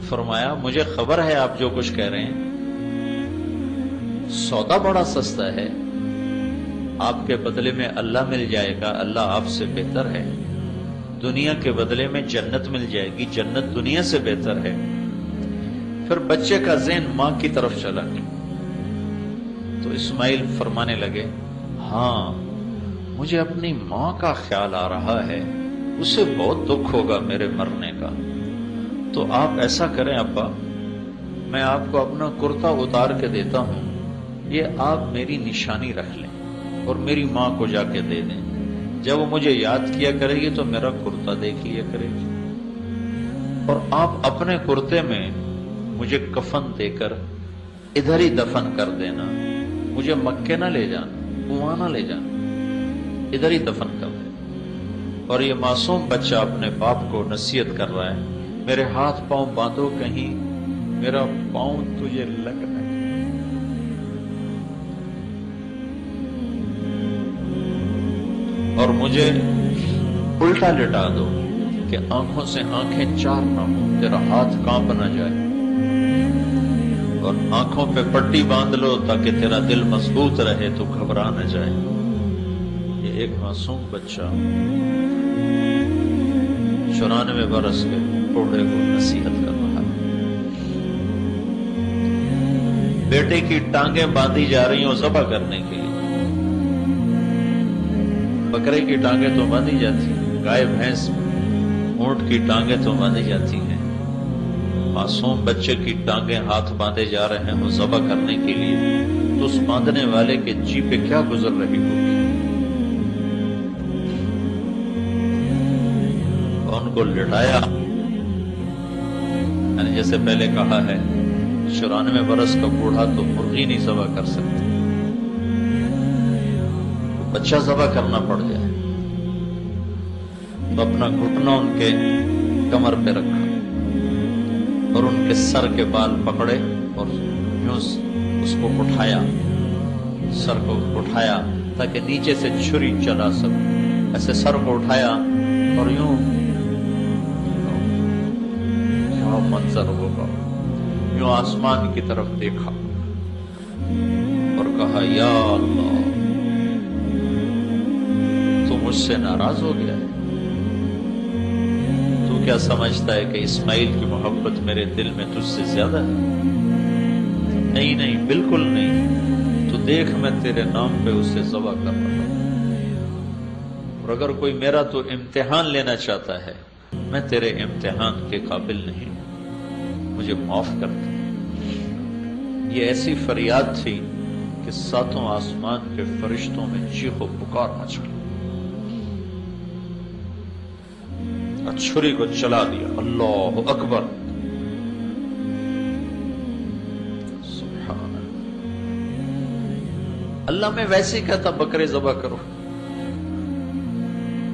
فرمایا مجھے خبر ہے آپ جو کچھ کہہ رہے ہیں، سودا بڑا سستا ہے، آپ کے بدلے میں اللہ مل جائے گا، اللہ آپ سے بہتر ہے. دنیا کے بدلے میں جنت مل جائے گی، جنت دنیا سے بہتر ہے. پھر بچے کا ذہن ماں کی طرف چلا گیا. تو اسماعیل فرمانے لگے ہاں مجھے اپنی ماں کا خیال آ رہا ہے، اسے بہت دکھ ہوگا میرے مرنے کا. تو آپ ایسا کریں ابا، میں آپ کو اپنا کرتا اتار کے دیتا ہوں، یہ آپ میری نشانی رکھ لیں اور میری ماں کو جا کے دے دیں، جب وہ مجھے یاد کیا کرے گی تو میرا کرتا دیکھ لیا کرے گی، اور آپ اپنے کرتے میں مجھے کفن دے کر ادھر ہی دفن کر دینا، مجھے مکے نہ لے جانا، وہاں نہ لے جانا، ادھر ہی دفن کر دینا۔ اور یہ معصوم بچہ اپنے باپ کو نصیحت کر رہا ہے، میرے ہاتھ پاؤں باندھو، کہیں میرا پاؤں تجھے لگ نہ جائے۔ اور مجھے الٹا لٹا دو کہ آنکھوں سے آنکھیں چار نہ ہوں، تیرا ہاتھ کانپ نہ جائے، اور آنکھوں پہ پٹی باندھ لو تاکہ تیرا دل مضبوط رہے تو گھبرا نہ جائے۔ یہ ایک معصوم بچہ 94 برس کے بوڑھے کو نصیحت کر رہا ہے۔ بیٹے کی ٹانگیں باندھی جا رہی ہوں ذبح کرنے کے لیے، بکرے کی ٹانگیں تو باندھی جاتی ہیں، گائے بھینس اونٹ کی ٹانگیں تو باندھی جاتی ہیں، معصوم بچے کی ٹانگیں ہاتھ باندھے جا رہے ہوں ذبح کرنے کے لیے، تو اس باندھنے والے کے جی پہ کیا گزر رہی ہوگی؟ ان کو لٹایا، یعنی جیسے پہلے کہا ہے 94 برس کا بوڑھا تو مرغی نہیں ذبح کر سکتا، بچہ ذبح کرنا پڑ جائے، تو اپنا گھٹنا ان کے کمر پہ رکھا اور ان کے سر کے بال پکڑے اور یوں اس کو اٹھایا، سر کو اٹھایا تاکہ نیچے سے چھری چلا سکے، ایسے سر کو اٹھایا اور یوں، کیا منظر ہوگا، یوں آسمان کی طرف دیکھا اور کہا یا اللہ تو مجھ سے ناراض ہو گیا ہے، تو کیا سمجھتا ہے کہ اسماعیل کی محبت میرے دل میں تجھ سے زیادہ ہے؟ نہیں نہیں، بالکل نہیں، تو دیکھ میں تیرے نام پہ اسے ذبح کر رہا ہوں، اور اگر کوئی میرا تو امتحان لینا چاہتا ہے، میں تیرے امتحان کے قابل نہیں ہوں، مجھے معاف کر دے۔ یہ ایسی فریاد تھی کہ ساتوں آسمان کے فرشتوں میں چیخ و پکار مچ گئی، چھری کو چلا دیا، اللہ اکبر، سبحان اللہ۔ میں ویسے ہی کہتا بکرے ذبح کرو،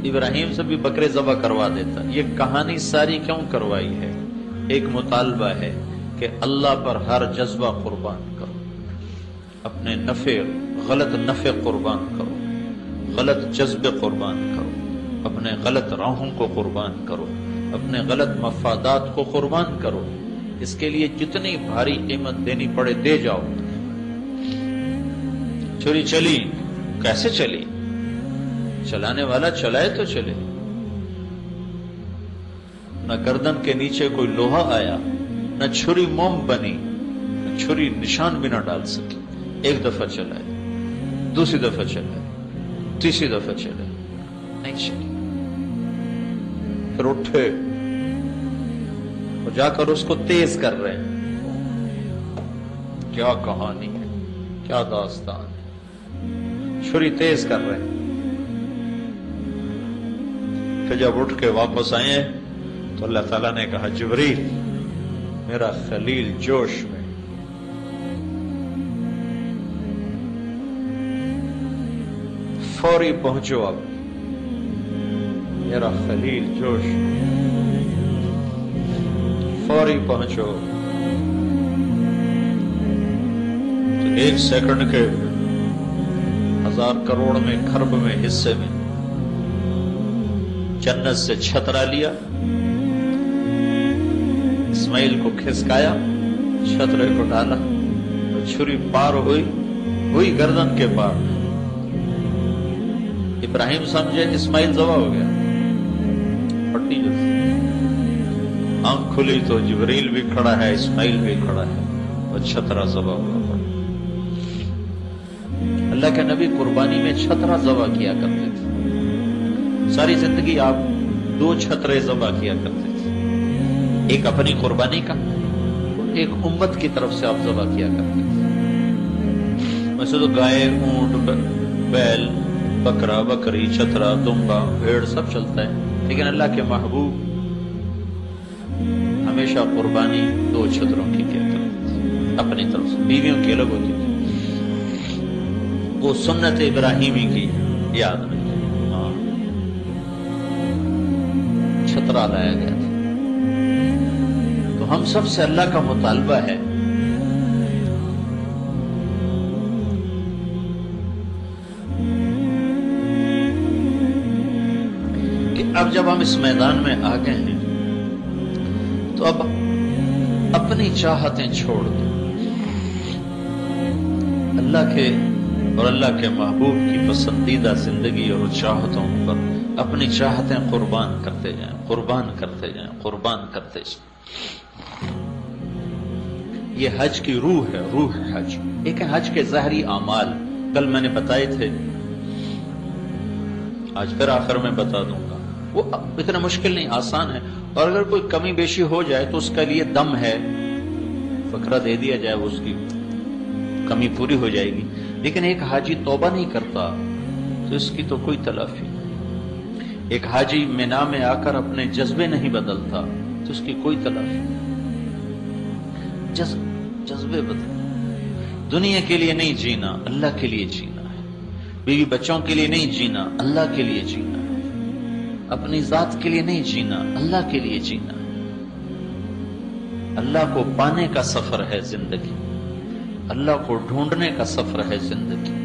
ابراہیم سے بھی بکرے ذبح کروا دیتا۔ یہ کہانی ساری کیوں کروائی ہے؟ ایک مطالبہ ہے کہ اللہ پر ہر جذبہ قربان کرو، اپنے غلط نفع قربان کرو، غلط جذبے قربان کرو، اپنے غلط راہوں کو قربان کرو، اپنے غلط مفادات کو قربان کرو، اس کے لیے جتنی بھاری قیمت دینی پڑے دے جاؤ۔ چھری چلی، کیسے چلی؟ چلانے والا چلائے تو چلے، نہ گردن کے نیچے کوئی لوہا آیا، نہ چھری موم بنی، نہ چھری نشان بھی نہ ڈال سکی۔ ایک دفعہ چلائے، دوسری دفعہ چلائے، تیسری دفعہ چلائے، نہیں چلی، پھر اٹھے اور جا کر اس کو تیز کر رہے ہیں۔ کیا کہانی ہے، کیا داستان ہے، چھری تیز کر رہے ہیں۔ پھر جب اٹھ کے واپس آئے تو اللہ تعالیٰ نے کہا جبریل میرا خلیل جوش میں، فوری پہنچو، اب میرا خلیل جوش میں، فوری پہنچو۔ تو 1 سیکنڈ کے 1000 کروڑ میں کھرب میں حصے میں جنت سے چھترا لیا، اسماعیل کو کھسکایا، چھترے کو ڈالا، چھری پار ہوئی گردن کے پار۔ ابراہیم سمجھے اسماعیل ذبح ہو گیا، پٹی جو آنکھ کھلی تو جبریل بھی کھڑا ہے، اسماعیل بھی کھڑا ہے، اور چھترا ذبح ہوا۔ اللہ کے نبی قربانی میں چھترا ذبح کیا کرتے تھے، ساری زندگی آپ 2 چھترے ذبح کیا کرتے تھے، ایک اپنی قربانی کا، ایک امت کی طرف سے آپ ذبح کیا کرتے تھے۔ ویسے تو گائے، اونٹ، بیل، بکرا، بکری، چترا، دمبا، بھیڑ سب چلتا ہے، لیکن اللہ کے محبوب ہمیشہ قربانی 2 چتروں کی کیا کرتے تھے اپنی طرف سے، بیویوں کی الگ ہوتی تھی۔ وہ سنت ابراہیمی کی یاد میں چھترا لایا گیا تھا۔ تو ہم سب سے اللہ کا مطالبہ ہے کہ اب جب ہم اس میدان میں آ گئے ہیں تو اب اپنی چاہتیں چھوڑ دیں، اللہ کے اور اللہ کے محبوب کی پسندیدہ زندگی اور چاہتوں پر اپنی چاہتیں قربان کرتے جائیں، قربان کرتے جائیں، قربان کرتے جائیں۔ یہ حج کی روح ہے، روح حج۔ ایک حج کے ظاہری اعمال کل میں نے بتائے تھے، آج پھر آخر میں بتا دوں گا۔ وہ اتنا مشکل نہیں، آسان ہے، اور اگر کوئی کمی بیشی ہو جائے تو اس کے لیے دم ہے، فقرہ دے دیا جائے، وہ اس کی کمی پوری ہو جائے گی۔ لیکن ایک حاجی توبہ نہیں کرتا تو اس کی تو کوئی تلافی نہیں۔ ایک حاجی مینا میں آ کر اپنے جذبے نہیں بدلتا تو اس کی کوئی تلافی نہیں۔ جذبے بدل، دنیا کے لیے نہیں جینا، اللہ کے لیے جینا ہے۔ بیوی بچوں کے لیے نہیں جینا، اللہ کے لیے جینا ہے۔ اپنی ذات کے لیے نہیں جینا، اللہ کے لیے جینا ہے۔ اللہ کو پانے کا سفر ہے زندگی، اللہ کو ڈھونڈنے کا سفر ہے زندگی،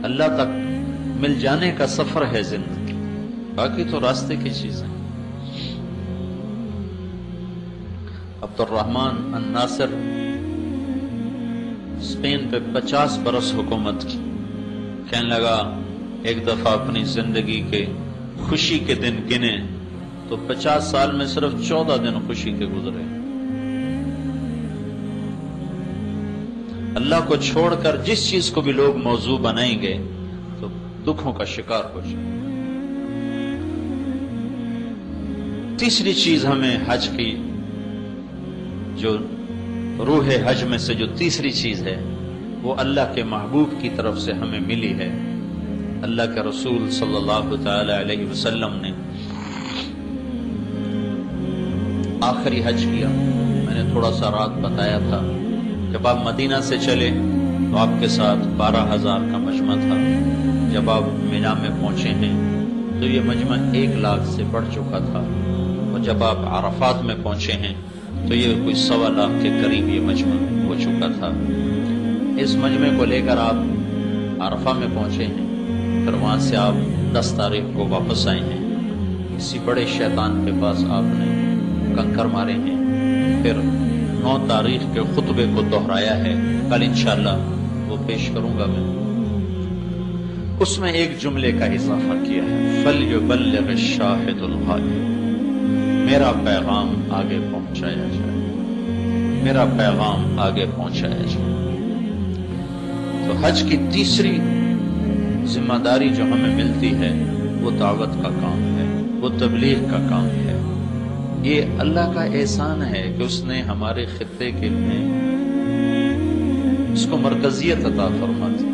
اللہ تک مل جانے کا سفر ہے زندگی، باقی تو راستے کی چیزیں۔ عبد الرحمن الناصر اسپین پہ 50 برس حکومت کی، کہنے لگا ایک دفعہ اپنی زندگی کے خوشی کے دن گنے تو 50 سال میں صرف 14 دن خوشی کے گزرے۔ اللہ کو چھوڑ کر جس چیز کو بھی لوگ موضوع بنائیں گے تو دکھوں کا شکار ہو جائے۔ تیسری چیز ہمیں حج کی، جو روح حج میں سے جو تیسری چیز ہے، وہ اللہ کے محبوب کی طرف سے ہمیں ملی ہے۔ اللہ کے رسول صلی اللہ تعالی علیہ وسلم نے آخری حج کیا، میں نے تھوڑا سا رات بتایا تھا۔ جب آپ مدینہ سے چلے تو آپ کے ساتھ 12,000 کا مجمع تھا۔ جب آپ مینا میں پہنچے ہیں تو یہ مجمع 1 لاکھ سے بڑھ چکا تھا، اور جب آپ عرفات میں پہنچے ہیں تو یہ کوئی 1.25 لاکھ کے قریب یہ مجمع ہو چکا تھا۔ اس مجمع کو لے کر آپ عرفہ میں پہنچے ہیں، پھر وہاں سے آپ 10 تاریخ کو واپس آئے ہیں۔ کسی بڑے شیطان کے پاس آپ نے کنکر مارے ہیں، پھر 9 تاریخ کے خطبے کو دہرایا ہے، کل انشاءاللہ وہ پیش کروں گا میں۔ اس میں ایک جملے کا اضافہ کیا ہے، فَلْيُبَلِّغِ الشَّاهِدُ الْغَائِبُ، میرا پیغام آگے پہنچایا جائے، میرا پیغام آگے پہنچایا جائے۔ تو حج کی تیسری ذمہ داری جو ہمیں ملتی ہے وہ دعوت کا کام ہے، وہ تبلیغ کا کام ہے۔ یہ اللہ کا احسان ہے کہ اس نے ہمارے خطے کے میں اس کو مرکزیت عطا فرما دی۔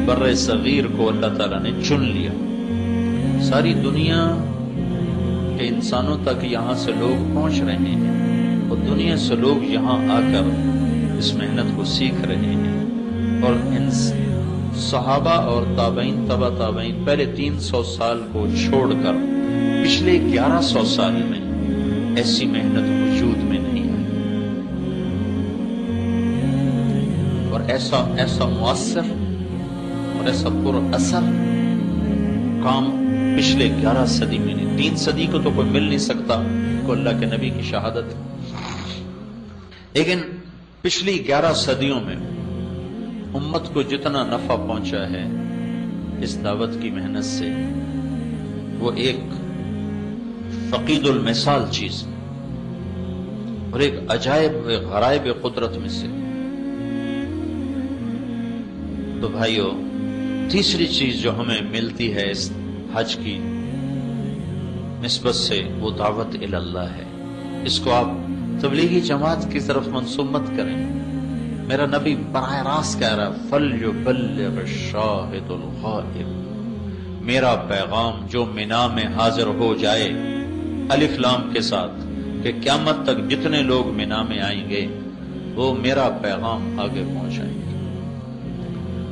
بر صغیر کو اللہ تعالیٰ نے چن لیا، ساری دنیا کے انسانوں تک یہاں سے لوگ پہنچ رہے ہیں، اور دنیا سے لوگ یہاں آ کر اس محنت کو سیکھ رہے ہیں۔ اور ان صحابہ اور تابعین، تبع تابعین، پہلے 300 سال کو چھوڑ کر پچھلے 1100 سال میں ایسی محنت وجود میں نہیں آئی، اور ایسا مؤثر اور ایسا پر اثر کام پچھلے 11 صدی میں نہیں۔ 3 صدی کو تو کوئی مل نہیں سکتا کو اللہ کے نبی کی شہادت، لیکن پچھلی 11 صدیوں میں امت کو جتنا نفع پہنچا ہے اس دعوت کی محنت سے، وہ ایک فقید المثال چیز اور ایک عجائب غرائب قدرت میں سے۔ تو بھائیو، تیسری چیز جو ہمیں ملتی ہے اس حج کی نسبت سے وہ دعوت الی اللہ ہے، اس کو آپ تبلیغی جماعت کی طرف منسوب مت کریں. میرا نبی براہ راست کہہ رہا ہے فَلْيُبَلِّغِ الشَّاهِدُ الْغَائِبُ، میرا پیغام جو مینا میں حاضر ہو جائے الف لام کے ساتھ کہ قیامت تک جتنے لوگ مینا میں آئیں گے وہ میرا پیغام آگے پہنچائیں گے.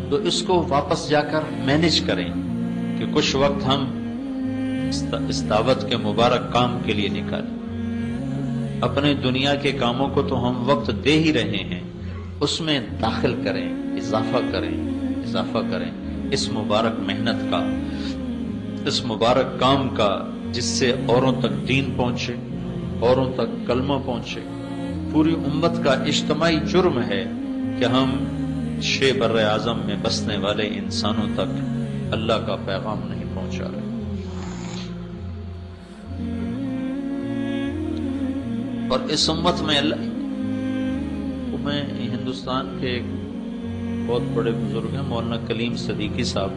تو اس کو واپس جا کر مینج کریں کہ کچھ وقت ہم اس دعوت کے مبارک کام کے لیے نکالیں. اپنے دنیا کے کاموں کو تو ہم وقت دے ہی رہے ہیں، اس میں داخل کریں، اضافہ کریں اس مبارک محنت کا، اس مبارک کام کا، جس سے اوروں تک دین پہنچے، اوروں تک کلمہ پہنچے. پوری امت کا اجتماعی جرم ہے کہ ہم 6 بر اعظم میں بسنے والے انسانوں تک اللہ کا پیغام نہیں پہنچا رہے. اور اس امت میں ہندوستان کے ایک بہت بڑے بزرگ ہیں مولانا کلیم صدیقی صاحب،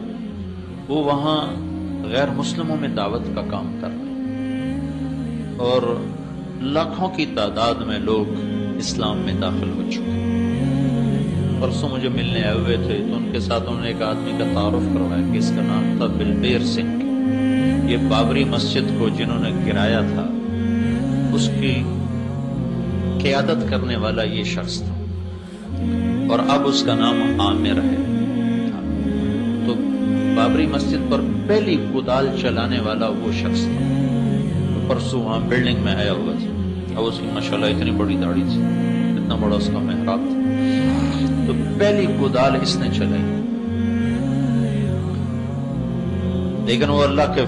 وہ وہاں غیر مسلموں میں دعوت کا کام کر رہے ہیں اور لاکھوں کی تعداد میں لوگ اسلام میں داخل ہو چکے ہیں. پرسوں مجھے ملنے آئے ہوئے تھے تو ان کے ساتھ انہوں نے ایک آدمی کا تعارف کروایا کہ اس کا نام تھا بلبیر سنگھ. یہ بابری مسجد کو جنہوں نے گرایا تھا اس کی قیادت کرنے والا یہ شخص تھا اور اب اس کا نام عامر ہے. تو بابری مسجد پر پہلی کدال چلانے والا وہ شخص تھا. تو پرسوں وہاں بلڈنگ میں آیا ہوا تھا، اب اس کی ماشاءاللہ اتنی بڑی داڑھی تھی، اتنا بڑا اس کا محراب تھا. تو پہلی کدال اس نے چلائی، لیکن وہ اللہ کے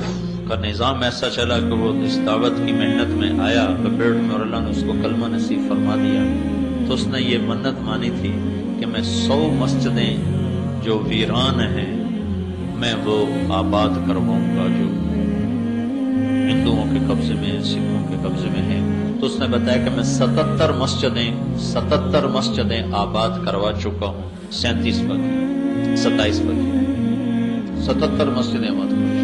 کا نظام ایسا چلا کہ وہ اس دعوت کی محنت میں آیا لپیٹ میں اور اللہ نے اس کو کلمہ نصیب فرما دیا. تو اس نے یہ منت مانی تھی کہ میں 100 مسجدیں جو ویران ہیں میں وہ آباد کرواؤں گا جو ہندوؤں کے قبضے میں، سکھوں کے قبضے میں ہیں. تو اس نے بتایا کہ میں 77 مسجدیں آباد کروا چکا ہوں. 37 باقی، 27 باقی، 77 مسجدیں آباد کروا چکا.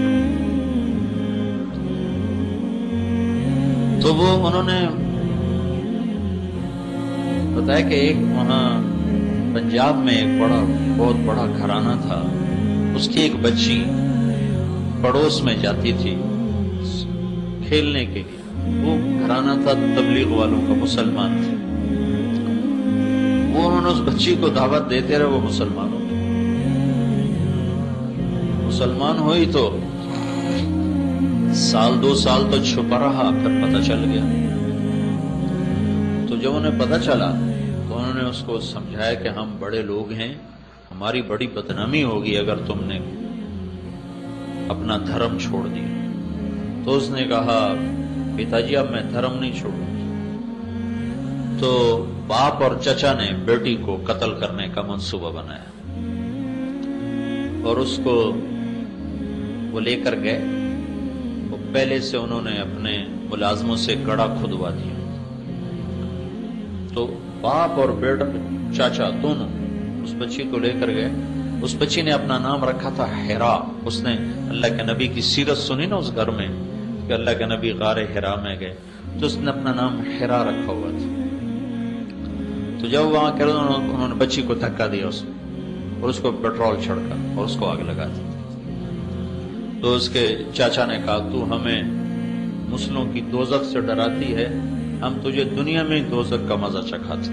تو وہ انہوں نے بتایا کہ ایک وہاں پنجاب میں ایک بہت بڑا گھرانہ تھا، اس کی ایک بچی پڑوس میں جاتی تھی کھیلنے کے لیے. وہ گھرانہ تھا تبلیغ والوں کا، مسلمان تھے. وہ انہوں نے اس بچی کو دعوت دیتے رہے، وہ مسلمان ہو گئی. مسلمان ہوئی تو سال 2 سال تو چھپا رہا، پھر پتہ چل گیا. تو جب انہیں پتہ چلا تو انہوں نے اس کو سمجھایا کہ ہم بڑے لوگ ہیں، ہماری بڑی بدنامی ہوگی اگر تم نے اپنا دھرم چھوڑ دیا. تو اس نے کہا پتا جی اب میں دھرم نہیں چھوڑوں. تو باپ اور چچا نے بیٹی کو قتل کرنے کا منصوبہ بنایا اور اس کو وہ لے کر گئے. پہلے سے انہوں نے اپنے ملازموں سے گڑھا کھدوا دیا. تو باپ اور بیٹا چاچا دونوں اس بچی کو لے کر گئے. اس بچی نے اپنا نام رکھا تھا حرا. اس نے اللہ کے نبی کی سیرت سنی نا اس گھر میں کہ اللہ کے نبی غار حرا میں گئے، تو اس نے اپنا نام حرا رکھا ہوا تھا. تو جب وہاں کہ انہوں نے بچی کو دھکا دیا اس اور اس کو پیٹرول چھڑکا اور اس کو آگ لگا دی. تو اس کے چاچا نے کہا تو ہمیں مسلموں کی دوزخ سے ڈراتی ہے، ہم تجھے دنیا میں دوزخ کا مزہ چکھاتے.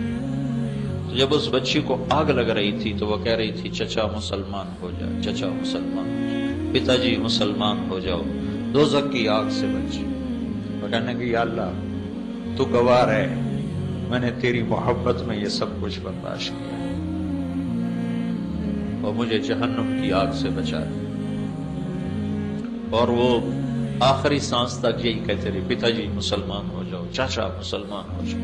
تو جب اس بچی کو آگ لگ رہی تھی تو وہ کہہ رہی تھی چچا مسلمان ہو جاؤ، چچا مسلمان ہو جاؤ، پتا جی مسلمان ہو جاؤ، دوزخ کی آگ سے بچ. وہ کہنے کہ یا اللہ تو گواہ ہے، میں نے تیری محبت میں یہ سب کچھ برداشت کیا اور مجھے جہنم کی آگ سے بچا دے. اور وہ آخری سانس تک یہی کہتے رہے پتا جی مسلمان ہو جاؤ، چاچا مسلمان ہو جاؤ.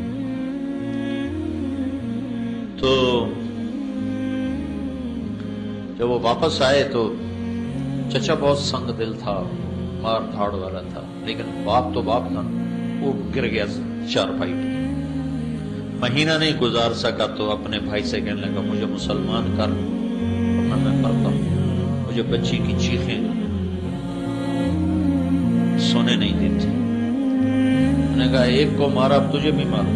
تو جب وہ واپس آئے تو چچا بہت سنگ دل تھا، مار دھاڑ والا تھا، لیکن باپ تو باپ تھا، وہ گر گیا چارپائی پہ. مہینہ نہیں گزار سکا تو اپنے بھائی سے کہنے لگا مجھے مسلمان کر ورنہ میں مرتا ہوں. مجھے بچی کی چیخیں سونے نہیں دیتی. نے کہا ایک کو مارا اب تجھے بھی مارو.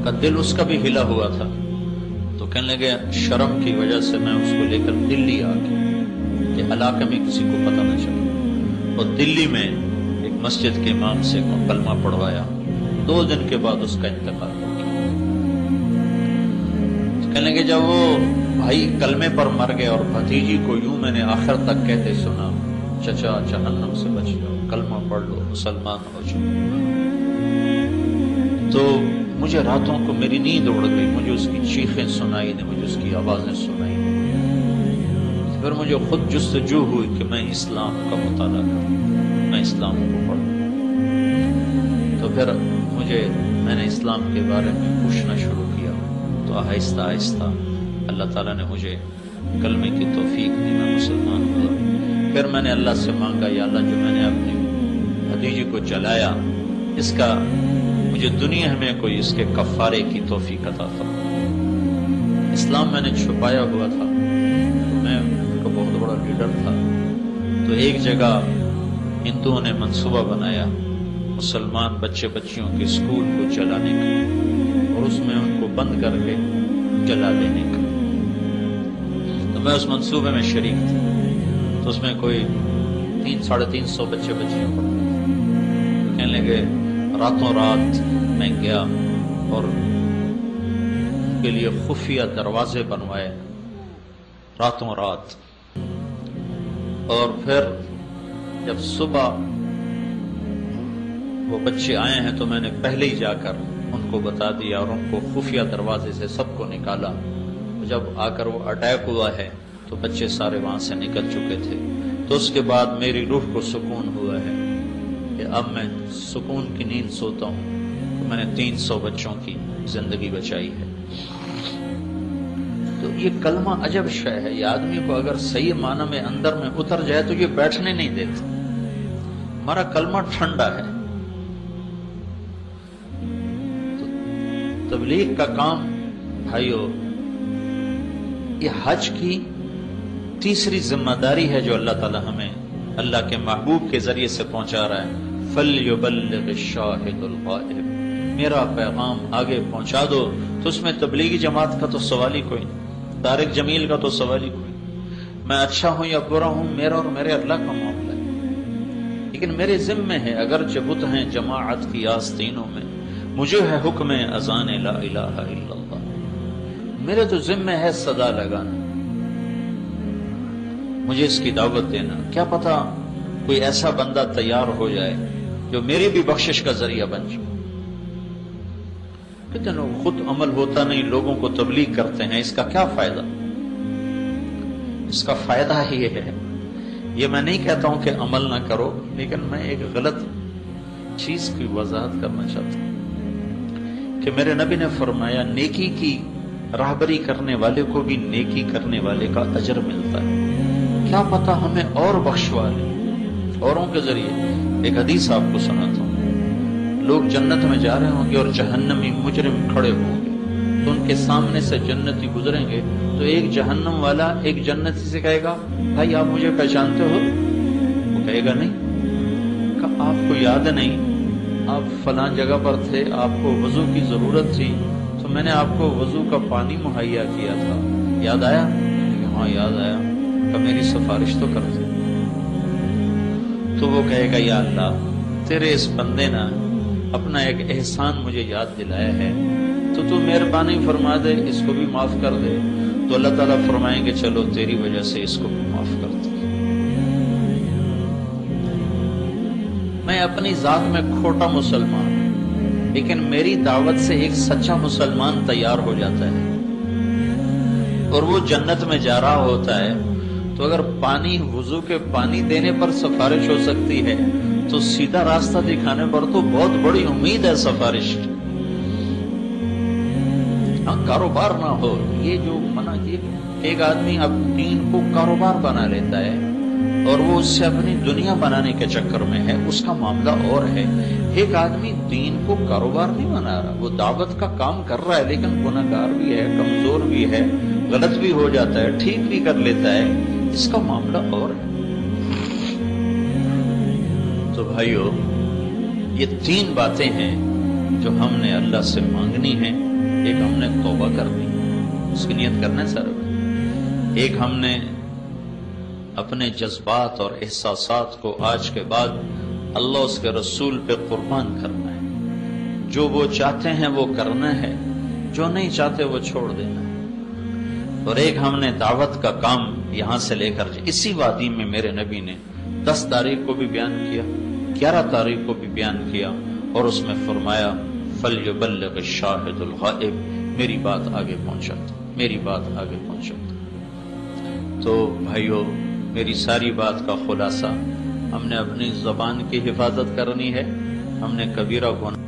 کا دل اس کا بھی ہلا ہوا تھا. تو کہنے لگے شرم کی وجہ سے میں اس کو لے کر دلی آ گیا کہ علاقے میں کسی کو پتہ نہ چلے. اور دلی میں ایک مسجد کے امام سے کلمہ پڑھوایا. 2 دن کے بعد اس کا انتقال ہو گیا. کہنے لگے جب وہ بھائی کلمے پر مر گئے اور بھتیجی کو یوں میں نے آخر تک کہتے سنا چچا جہنم سے بچ جاؤ، کلمہ پڑھ لو، مسلمان ہو جاؤ، تو مجھے راتوں کو میری نیند اڑ گئی. مجھے اس کی چیخیں سنائی دیں، مجھے اس کی آوازیں سنائی دیں. پھر مجھے خود جستجو ہوئی کہ میں اسلام کا مطالعہ کروں، میں اسلام کو پڑھوں. تو پھر میں نے اسلام کے بارے میں پوچھنا شروع کیا. تو آہستہ آہستہ اللہ تعالیٰ نے مجھے کلمے کی توفیق دی، میں مسلمان ہوا. پھر میں نے اللہ سے مانگا یا اللہ جو میں نے اپنی بھتیجی کو جلایا اس کا مجھے دنیا میں کوئی اس کے کفارے کی توفیق عطا فرما. اسلام میں نے چھپایا ہوا تھا، میں ان کا بہت بڑا لیڈر تھا. تو ایک جگہ ہندوؤں نے منصوبہ بنایا مسلمان بچے بچیوں کے اسکول کو جلانے کا اور اس میں ان کو بند کر کے جلا دینے کا. تو میں اس منصوبے میں شریک تھا. تو اس میں کوئی 300-350 بچے بچیاں پڑھتے تھے. کہنے لگے راتوں رات میں گیا اور ان کے لیے خفیہ دروازے بنوائے راتوں رات. اور پھر جب صبح وہ بچے آئے ہیں تو میں نے پہلے ہی جا کر ان کو بتا دیا اور ان کو خفیہ دروازے سے سب کو نکالا. جب آ کر وہ اٹیک ہوا ہے تو بچے سارے وہاں سے نکل چکے تھے. تو اس کے بعد میری روح کو سکون ہوا ہے کہ اب میں سکون کی نیند سوتا ہوں کہ میں نے 300 بچوں کی زندگی بچائی ہے. تو یہ کلمہ عجب شے ہے. یہ آدمی کو اگر صحیح معنی میں اندر میں اتر جائے تو یہ بیٹھنے نہیں دیتا. ہمارا کلمہ ٹھنڈا ہے. تو تبلیغ کا کام بھائیو یہ حج کی تیسری ذمہ داری ہے جو اللہ تعالی ہمیں اللہ کے محبوب کے ذریعے سے پہنچا رہا ہے. فَلْيُبَلِّغِ الشَّاهِدُ الْغَائِبُ، میرا پیغام آگے پہنچا دو. تو اس میں تبلیغی جماعت کا تو سوال ہی کوئی نہیں، طارق جمیل کا تو سوال ہی کوئی نہیں. میں اچھا ہوں یا برا ہوں میرا اور میرے اللہ کا معاملہ ہے. لیکن میرے ذمہ ہے اگر جبت ہیں جماعت کی آستینوں میں، مجھے ہے حکم اذان لا الہ الا اللہ. میرے تو ذمہ ہے صدا لگانا، مجھے اس کی دعوت دینا. کیا پتا کوئی ایسا بندہ تیار ہو جائے جو میری بھی بخشش کا ذریعہ بن جائے. کہتے ہیں خود عمل ہوتا نہیں، لوگوں کو تبلیغ کرتے ہیں، اس کا کیا فائدہ؟ اس کا فائدہ یہ ہے، یہ میں نہیں کہتا ہوں کہ عمل نہ کرو، لیکن میں ایک غلط چیز کی وضاحت کرنا چاہتا ہوں کہ میرے نبی نے فرمایا نیکی کی راہبری کرنے والے کو بھی نیکی کرنے والے کا اجر ملتا ہے. کیا پتا ہمیں اور بخشوا لے اوروں کے ذریعے. ایک حدیث آپ کو سناتا ہوں. لوگ جنت میں جا رہے ہوں گے اور جہنمی مجرم کھڑے ہوں گے تو ان کے سامنے سے جنتی گزریں گے تو ایک جہنم والا ایک جنتی سے کہے گا بھائی آپ مجھے پہچانتے ہو؟ وہ کہے گا نہیں. کہ آپ کو یاد نہیں، آپ فلاں جگہ پر تھے، آپ کو وضو کی ضرورت تھی تو میں نے آپ کو وضو کا پانی مہیا کیا تھا، یاد آیا؟ ہاں یاد آیا. کہ میری سفارش تو کر دے. تو وہ کہے گا یا اللہ تیرے اس بندے نے اپنا ایک احسان مجھے یاد دلایا ہے تو مہربانی فرما دے، اس کو بھی معاف کر دے. تو اللہ تعالیٰ فرمائیں گے چلو تیری وجہ سے اس کو بھی معاف کر دے. میں اپنی ذات میں کھوٹا مسلمان ہوں، لیکن میری دعوت سے ایک سچا مسلمان تیار ہو جاتا ہے اور وہ جنت میں جا رہا ہوتا ہے. تو اگر پانی وضو کے پانی دینے پر سفارش ہو سکتی ہے تو سیدھا راستہ دکھانے پر تو بہت بڑی امید ہے سفارش. ہاں کاروبار نہ ہو، یہ جو منع کی ایک آدمی اب دین کو کاروبار بنا لیتا ہے اور وہ اس سے اپنی دنیا بنانے کے چکر میں ہے، اس کا معاملہ اور ہے. ایک آدمی دین کو کاروبار نہیں بنا رہا، وہ دعوت کا کام کر رہا ہے لیکن گناہگار بھی ہے، کمزور بھی ہے، غلط بھی ہو جاتا ہے، ٹھیک بھی کر لیتا ہے، اس کا معاملہ اور ہے. تو بھائیو یہ 3 باتیں ہیں جو ہم نے اللہ سے مانگنی ہیں. ایک ہم نے توبہ کرنی، اس کی نیت کرنا ہے سارے. ایک ہم نے اپنے جذبات اور احساسات کو آج کے بعد اللہ اس کے رسول پہ قربان کرنا ہے. جو وہ چاہتے ہیں وہ کرنا ہے، جو نہیں چاہتے وہ چھوڑ دینا ہے. اور ایک ہم نے دعوت کا کام یہاں سے لے کر اسی وادی میں میرے نبی نے 10 تاریخ کو بھی بیان کیا، 11 تاریخ کو بھی بیان کیا، اور اس میں فرمایا فَلْيُبَلِّغِ الشَّاهِدُ الْغَائِبُ، میری بات آگے پہنچا، میری بات آگے پہنچا. تو بھائیو، میری ساری بات کا خلاصہ، ہم نے اپنی زبان کی حفاظت کرنی ہے، ہم نے کبیرہ گناہ